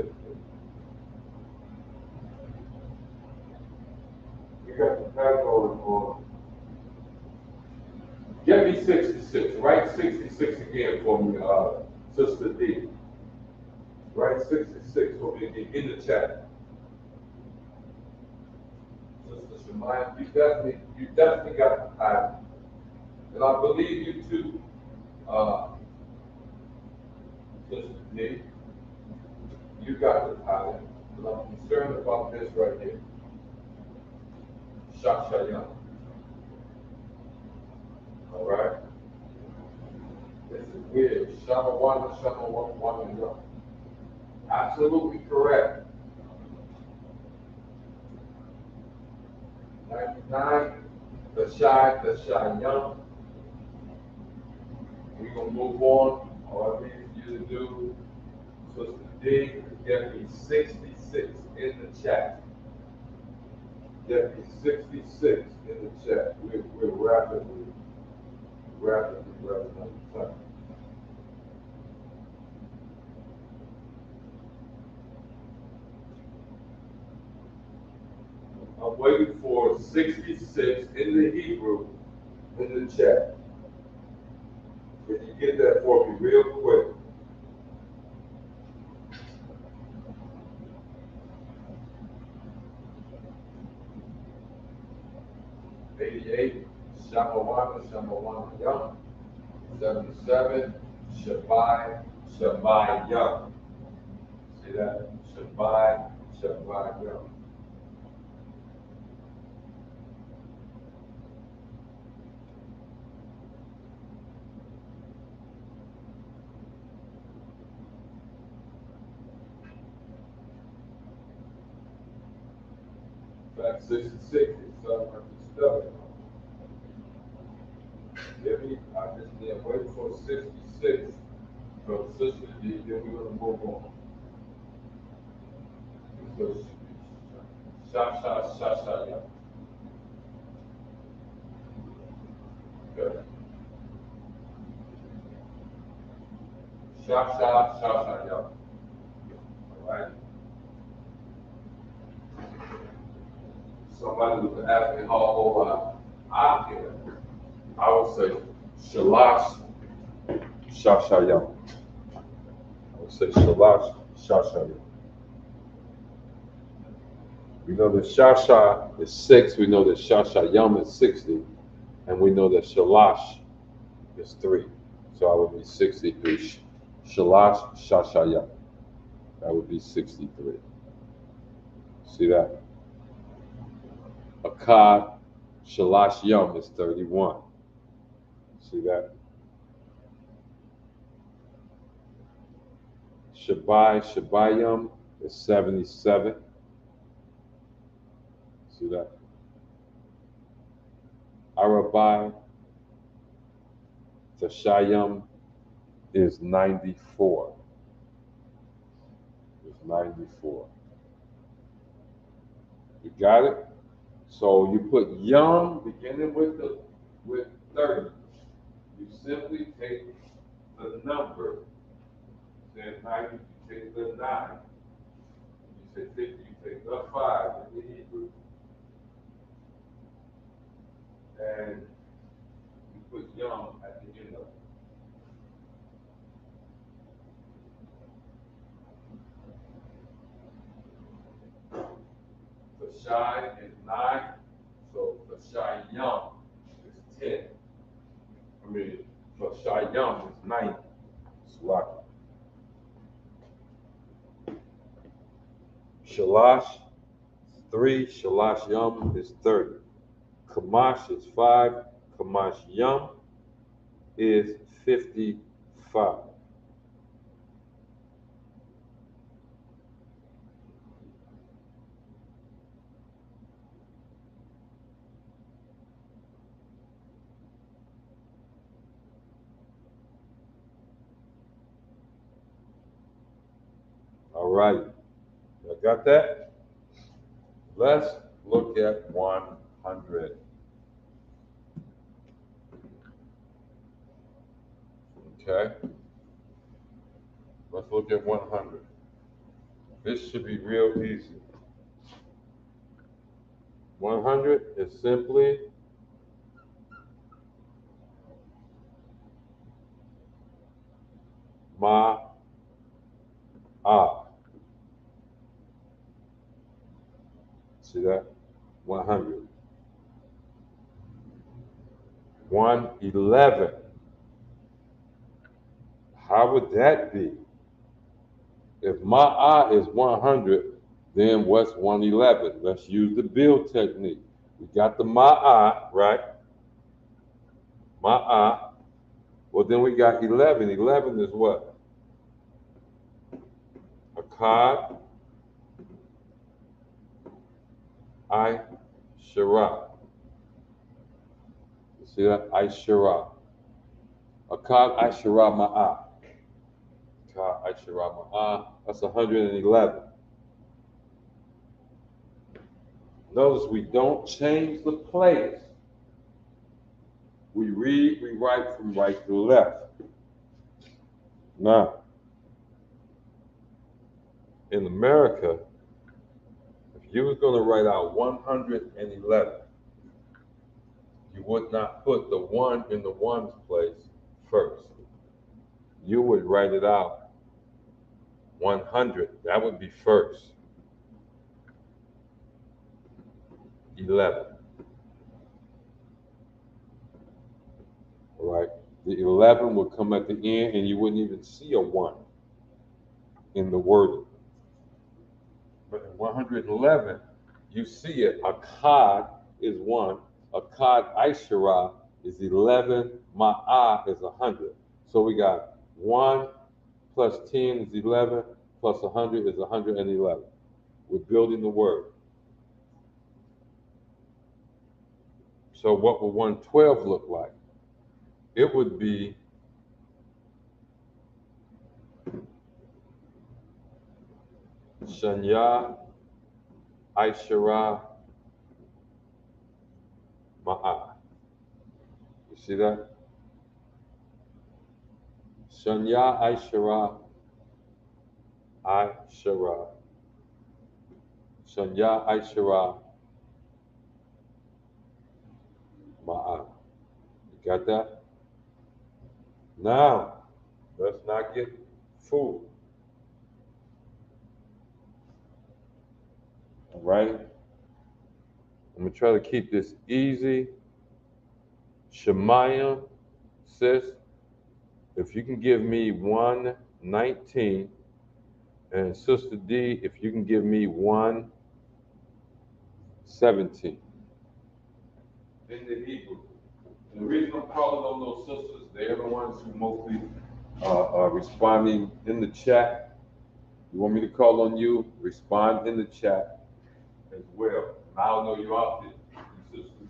You got the pattern on. Get me 66. Write 66 again for me, Sister D. Write 66 for me again in the chat. mind, you definitely got the title. And I believe you too, Sister D, you got the title. And I'm concerned about this right here. Shashayam. All right? This is weird. Shama one. Absolutely correct. 99, the shy young. We're gonna move on. All I need you to do, Sister D, get me 66 in the chat. Get me 66 in the chat. We're rapidly out of time. I'm waiting for 66 in the Hebrew in the chat. If you get that for me real quick. '88, Shamawana Young. 77, Shabbai Young. See that? Shabbai Young. Fact 66 is something like the study. Give me, I just need waiting for 66 from Sister D, then we're gonna move on. So, yeah. Okay. Yeah. All right. Somebody was asking how old I am. I would say Shalash Shashayam. I would say Shalash Shashayam. We know that Shasha is 6, we know that Shashayam is 60, and we know that Shalash is 3. So I would be 63. Shalash Shashayam. That would be 63. See that? Akkad Shalash Yom is 31. See that? Shabbayam is 77. See that? Arabai Tashayam is 94. It's 94. You got it? So you put Yom beginning with 30. You simply take the number, say 90, you take the 9. You say 50, you take the 5 in the Hebrew. And you put Yom at the end of it. The Shai is 9, so the Shai Yom is 10. I mean, the Shai Yom is 90. It's lucky. Shalash 3, Shalash Yom is 30. Kamash is 5, Kamash Yom is 55. All right, you got that? Let's look at 100. Okay, let's look at 100. This should be real easy. 100 is simply Ma Ah. See that? 100. 111. How would that be? If Ma'ah is 100, then what's 111? Let's use the build technique. We got the Ma'ah, right? Ma'ah. Well, then we got 11. 11 is what? Akkad, Shara. You see that? Shara. Akkad, Shara, Ma'ah. Akkad, Shara, Ma'ah. That's 111. Notice we don't change the place. We read, we write from right to left. Now, in America, if you was going to write out 111, you would not put the 1 in the 1's place first. You would write it out 100. That would be first. 11. All right. The 11 would come at the end, and you wouldn't even see a 1 in the wording. But in 111, you see it. Akkad is 1. Akkad Shara is 11. Ma'ah is 100. So we got 1 plus 10 is 11, plus 100 is 111. We're building the word. So what would 112 look like? It would be Shanya, Shara, Ma'ah. You see that? Shanya, Shara, Shara. Shanya, Shara, Ma'ah. You got that? Now, let's not get fooled. All right? I'm going to try to keep this easy. Shemayim, sis, if you can give me 119, and Sister D, if you can give me 117. In the Hebrew. And the reason I'm calling on those sisters, they're the ones who mostly are responding in the chat. You want me to call on you? Respond in the chat as well. I don't know you out there, you sisters.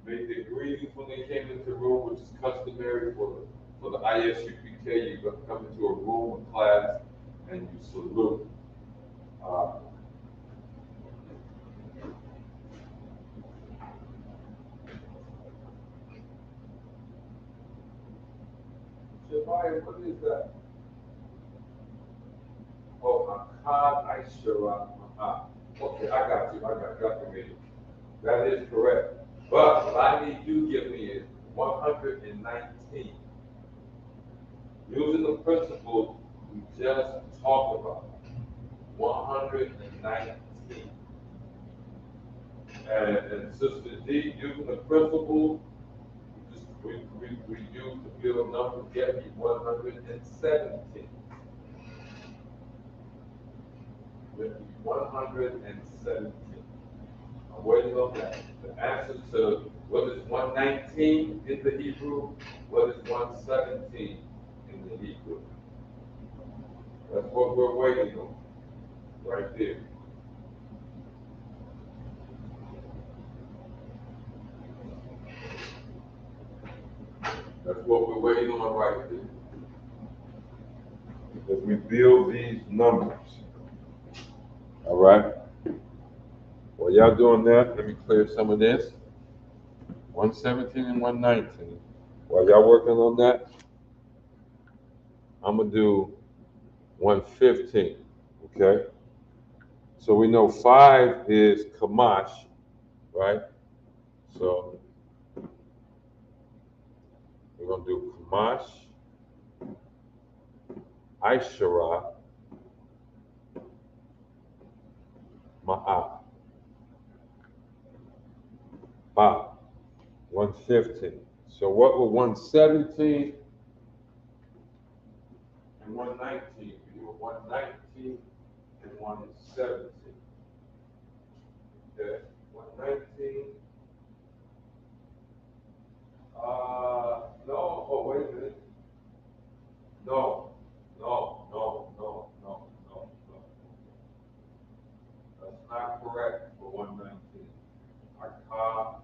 Make their greetings when they came into the room, which is customary for the ISUPK. You come into a room, a class, and you salute. Shemaiah, what is that? Oh, Akkad Shara. Okay, I got you. Got the meaning. That is correct. But what I need you to give me is 119. Using the principles we just talked about. 119. And Sister D, using the principles we use to build a number, get me 117. With 117. I'm waiting on that. The answer to what is 119 in the Hebrew, what is 117 in the Hebrew. That's what we're waiting on, right there. That's what we're waiting on right there. As we build these numbers. All right? While y'all doing that, let me clear some of this. 117 and 119. While y'all working on that, I'm gonna do 115, okay? So we know 5 is Kamash, right? So we're gonna do Kamash, Shara, Ma'ah. 115. So what were 117 and 119? We were 119 and 117. Okay, 119. No, oh, wait a minute. No, no, no, no, no, no, no. That's not correct for 119. Akah,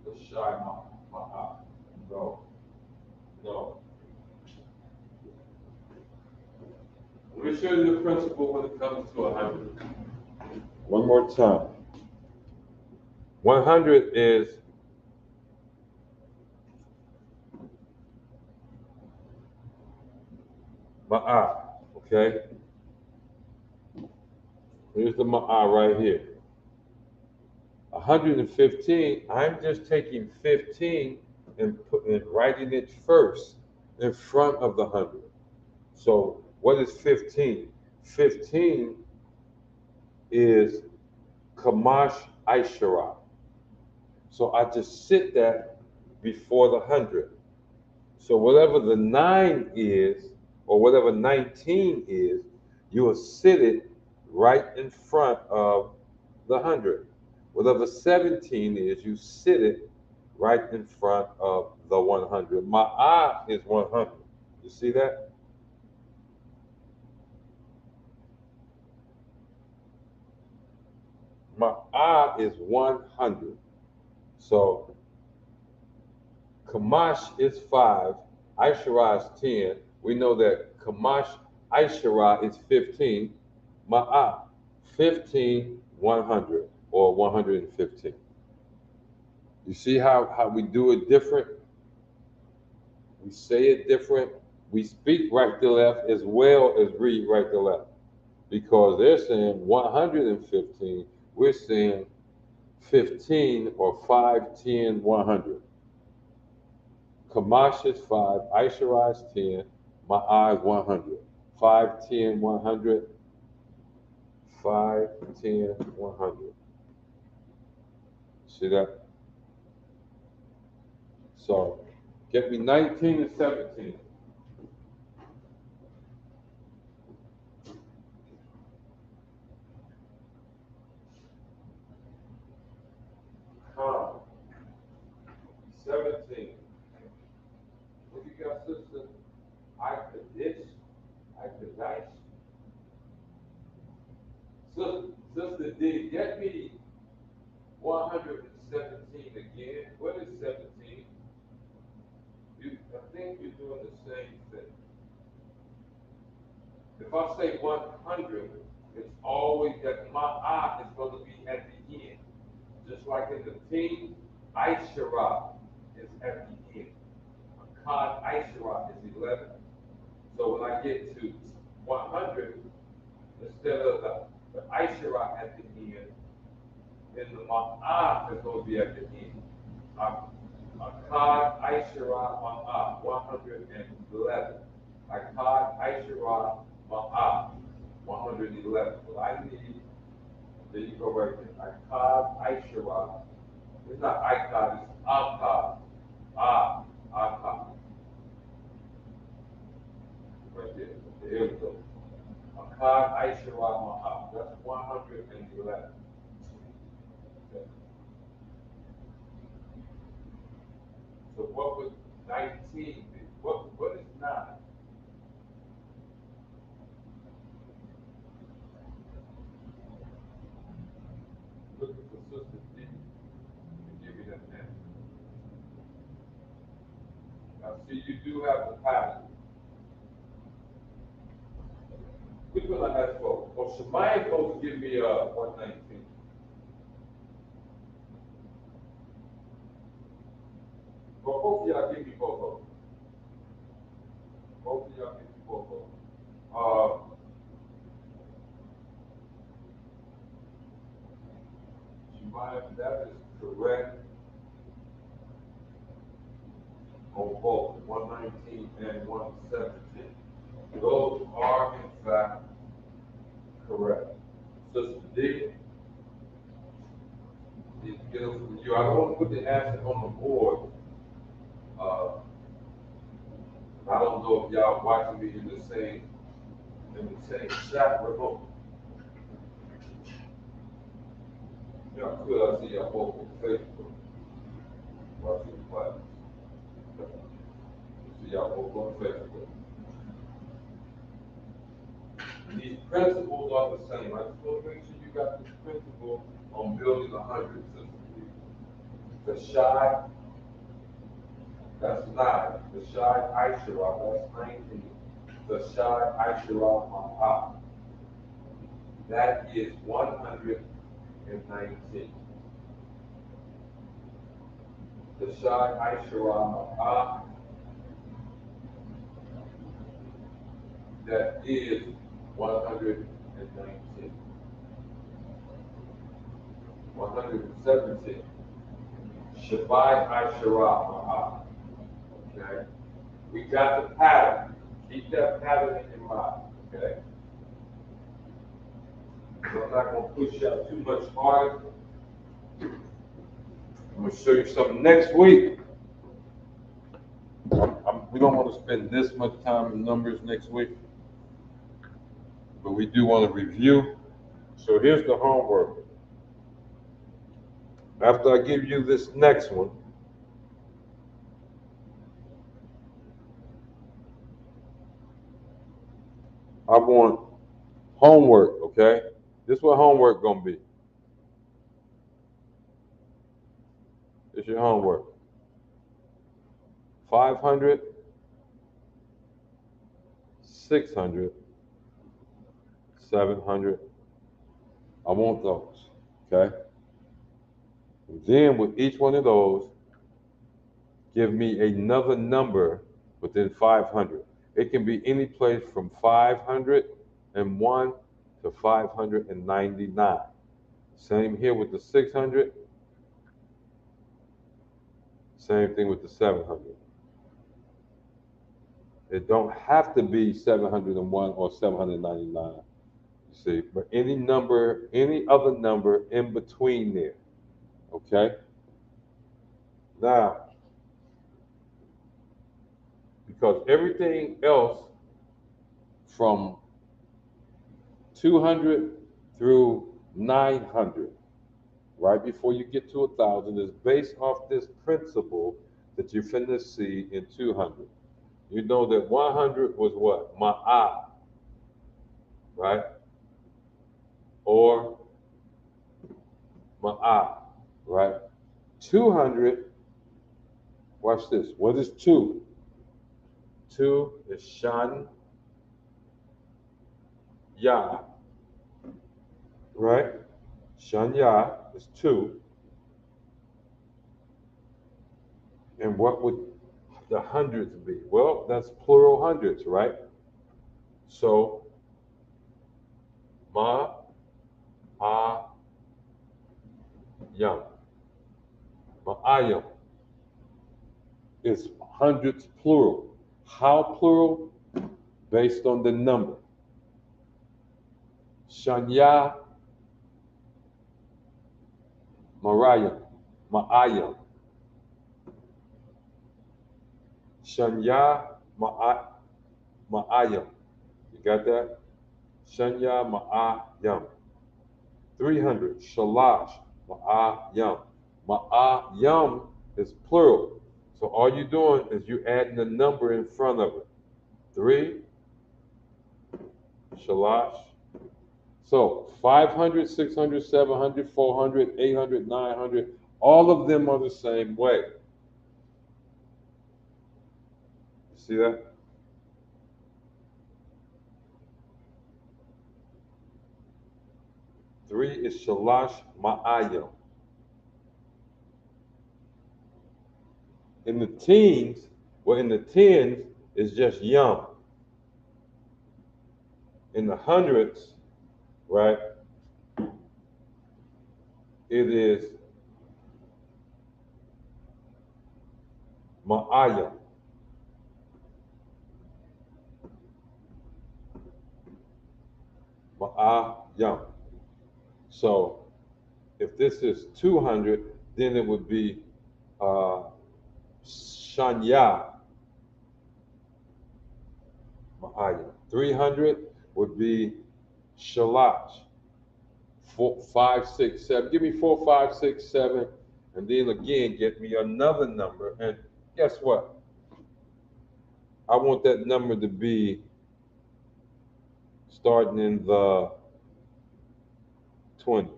LaShawan, Maha. No, no. Let me show you the principle when it comes to 100. One more time. 100 is Ma'ah, okay? Here's the Ma'ah right here. 115, I'm just taking 15 and writing it first in front of the 100. So what is 15? 15 is Kamash Aishara. So I just sit that before the 100. So whatever the 9 is, or whatever 19 is, you will sit it right in front of the 100. Whatever 17 is, you sit it right in front of the 100. Ma'ah is 100. You see that? Ma'ah is 100. So Kamash is 5, Aishara is 10. We know that Kamash Aishara is 15. Ma'ah, 15, 100, or 115. You see how we do it different? We say it different. We speak right to left as well as read right to left. Because they're saying 115, we're saying 15 or 5, 10, 100. Kamash is 5, Aishara is 10, Ma'ah is 100. 5, 10, 100, 5, 10, 100. See that? So, get me 19 and 17. Come. 17. What you got, sister? Qadash. Sister D, get me 117 again. What is 17? I think you're doing the same thing. If I say 100, it's always that my eye is going to be at the end. Just like in the team, Aishara is at the end. Akkad Aishara is 11. So when I get to 100, instead of the Aishara at the end, then the Ma'ah is going to be at the end. Akkad Aishara Ma'ah, 111. Akkad Aishara Ma'ah, 111. What I need, there you go right there. Akkad Aishara. It's not Akkad, it's Akkad. Akkad. Right there. There we go. Akkad Aishara Ma'ah. That's 111. Okay. So what would 19 be? What is 9? Looking for Sister D to give me that answer. Now see, you do have the pattern. Which one I asked for? Well, Shemaiah supposed to give me 119. Well, both of y'all give me both of them. Both of y'all give me both of them. Shemaiah, that is correct on both 119 and 117. Those are in fact correct. Sister D, need to get them from you. I don't want to put the answer on the board I don't know if y'all watching me in the same chat remote. Y'all could I see y'all both on Facebook watching the class. See y'all both on Facebook. These principles are the same. I just want to make sure you got this principle on building 100 systems. The shy, that's 9. The shy Aishara, that's 19. The shy Aishara Ma'ah, that is 119. The shy Aishara Ma'ah, that is 119. 117. Shabbat Aishara Ma'ah. Okay? We got the pattern. Keep that pattern in your mind. Okay? So I'm not going to push you out too much harder. I'm going to show you something next week. We don't want to spend this much time in numbers next week, but we do want to review. So here's the homework. After I give you this next one, I want homework, okay? This is what homework gonna be. It's your homework. 500, 600, 700. I want those, okay? And then with each one of those, give me another number within 500. It can be any place from 501 to 599. Same here with the 600. Same thing with the 700. It don't have to be 701 or 799, you see, but any number, any other number in between there, okay? Now, because everything else from 200 through 900, right before you get to 1,000, is based off this principle that you're finna see in 200. You know that 100 was what? Ma'ah, right? Or Ma'ah, right? 200, watch this. What is 2? 2 is Shan Ya, right? Shan Ya is 2. And what would the hundreds be? Well, that's plural hundreds, right? So, Ma, A, Yam. Ma'ayam is hundreds plural. How plural? Based on the number. Shanya, Marayam, Ma'ayam. Shanya, Ma'ayam. You got that? Shanya, Ma'ayam. 300, Shalash, Ma'ayam. Ma'ayam is plural. So all you're doing is you adding a number in front of it. 3, Shalash. So 500, 600, 700, 400, 800, 900, all of them are the same way. See that? Three is Shalash Ma'ayam. In the teens, well, in the tens, it's just Yum. In the hundreds, right, it is Ma'ayam. Ma'ayam. So if this is 200, then it would be Shanya Shanya Ma'ayim. 300 would be Shalash. 4, 5, 6, 7. Give me 4, 5, 6, 7, and then again get me another number. And guess what? I want that number to be starting in the 20s.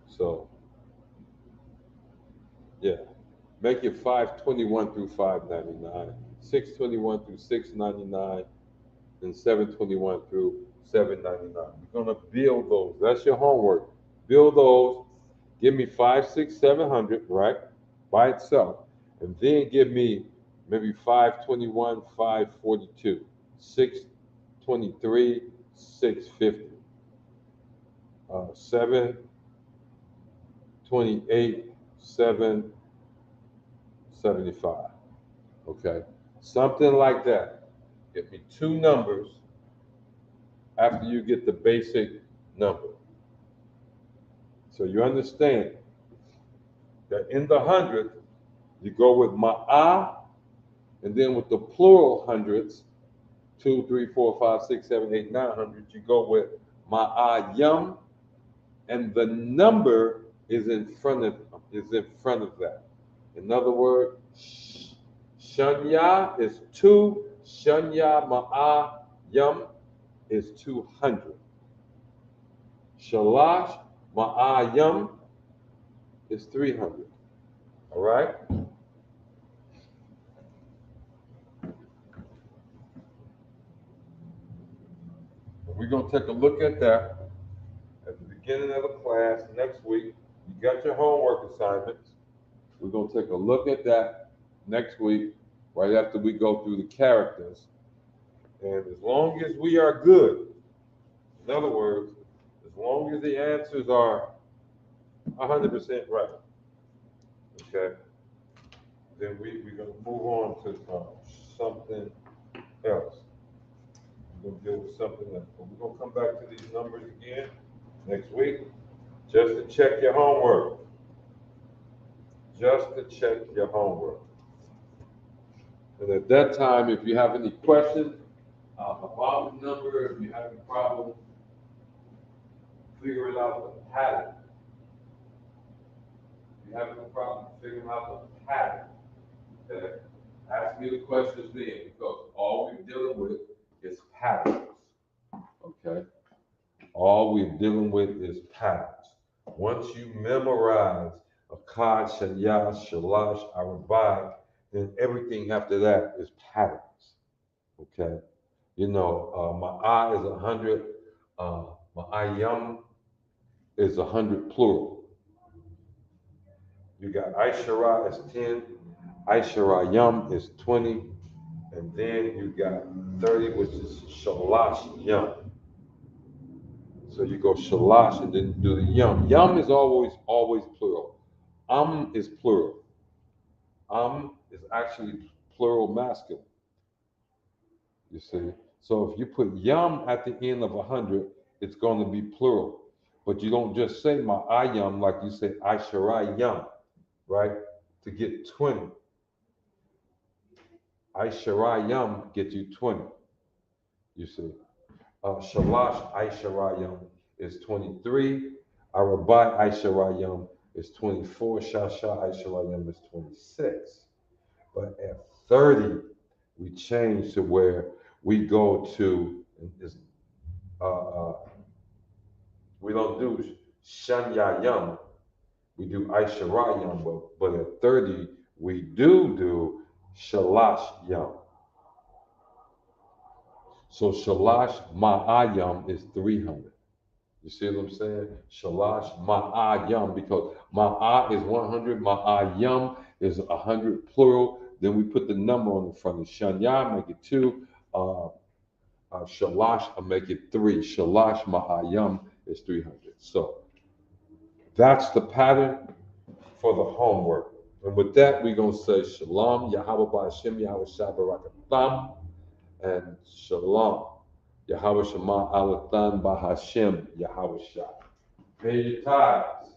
So, yeah, make it 521 through 599, 621 through 699, and 721 through 799. We're gonna build those. That's your homework. Build those. Give me 5, 6, 700, right, by itself, and then give me maybe 521, 542, 623, 650, 728, 775. Okay, something like that. Give me two numbers after you get the basic number. So you understand that in the hundred, you go with ma'ah, and then with the plural hundreds, 2, 3, 4, 5, 6, 7, 8, 900, you go with ma'ayam, and the number is in front of that. In other words, shanya is 2, shanya ma'ayam is 200. Shalash ma'ayam is 300. All right? We're going to take a look at that at the beginning of the class next week. You got your homework assignments. We're going to take a look at that next week, right after we go through the characters. And as long as we are good, in other words, as long as the answers are 100% right, okay, then we're going to move on to something else. We're going to deal with something else. But we're going to come back to these numbers again next week just to check your homework. Just to check your homework. And at that time, if you have any questions about the number, if you have any problem figuring out the pattern, if you have no problem figuring out the pattern, okay, ask me the questions then, because all we're dealing with is patterns, okay? All we're dealing with is patterns. Once you memorize Akkad, Shanya, Shalash, Arabak, then everything after that is patterns, okay? You know, Ma'ah is 100, Ma'ayam is 100 plural. You got Aishara is 10, Aisharayam is 20, and then you got 30, which is Shalash Yam. So you go Shalash and then do the Yam. Yam is always plural. Is plural. Is actually plural masculine. You see? So if you put Yam at the end of 100, it's going to be plural. But you don't just say Ma'ayam like you say Aisharayam, right? To get 20. Aisharayam gets you 20. You see? Shalash Aisharayam is 23. Arabai Aisharayam is 24. Shasha Aisharayam is 26. But at 30, we change to where we go to, we don't do Shanyayam, we do Aisharayam, but at 30, we do Shalash Yam. So Shalash Ma'ayam is 300. You see what I'm saying? Shalash Ma'ayam, because Ma'a is 100, Ma'ayam is 100 plural. Then we put the number on the front. Shanya, make it 2. Shalash, I make it 3. Shalash Ma'ayam is 300. So that's the pattern for the homework. And with that, we're going to say Shalom, Yahweh Ba'ashem, Yahweh Shah Barakatam, and Shalom. Yahweh Shema Alatan Bahashem Yahweh Shah. Pay your tithes.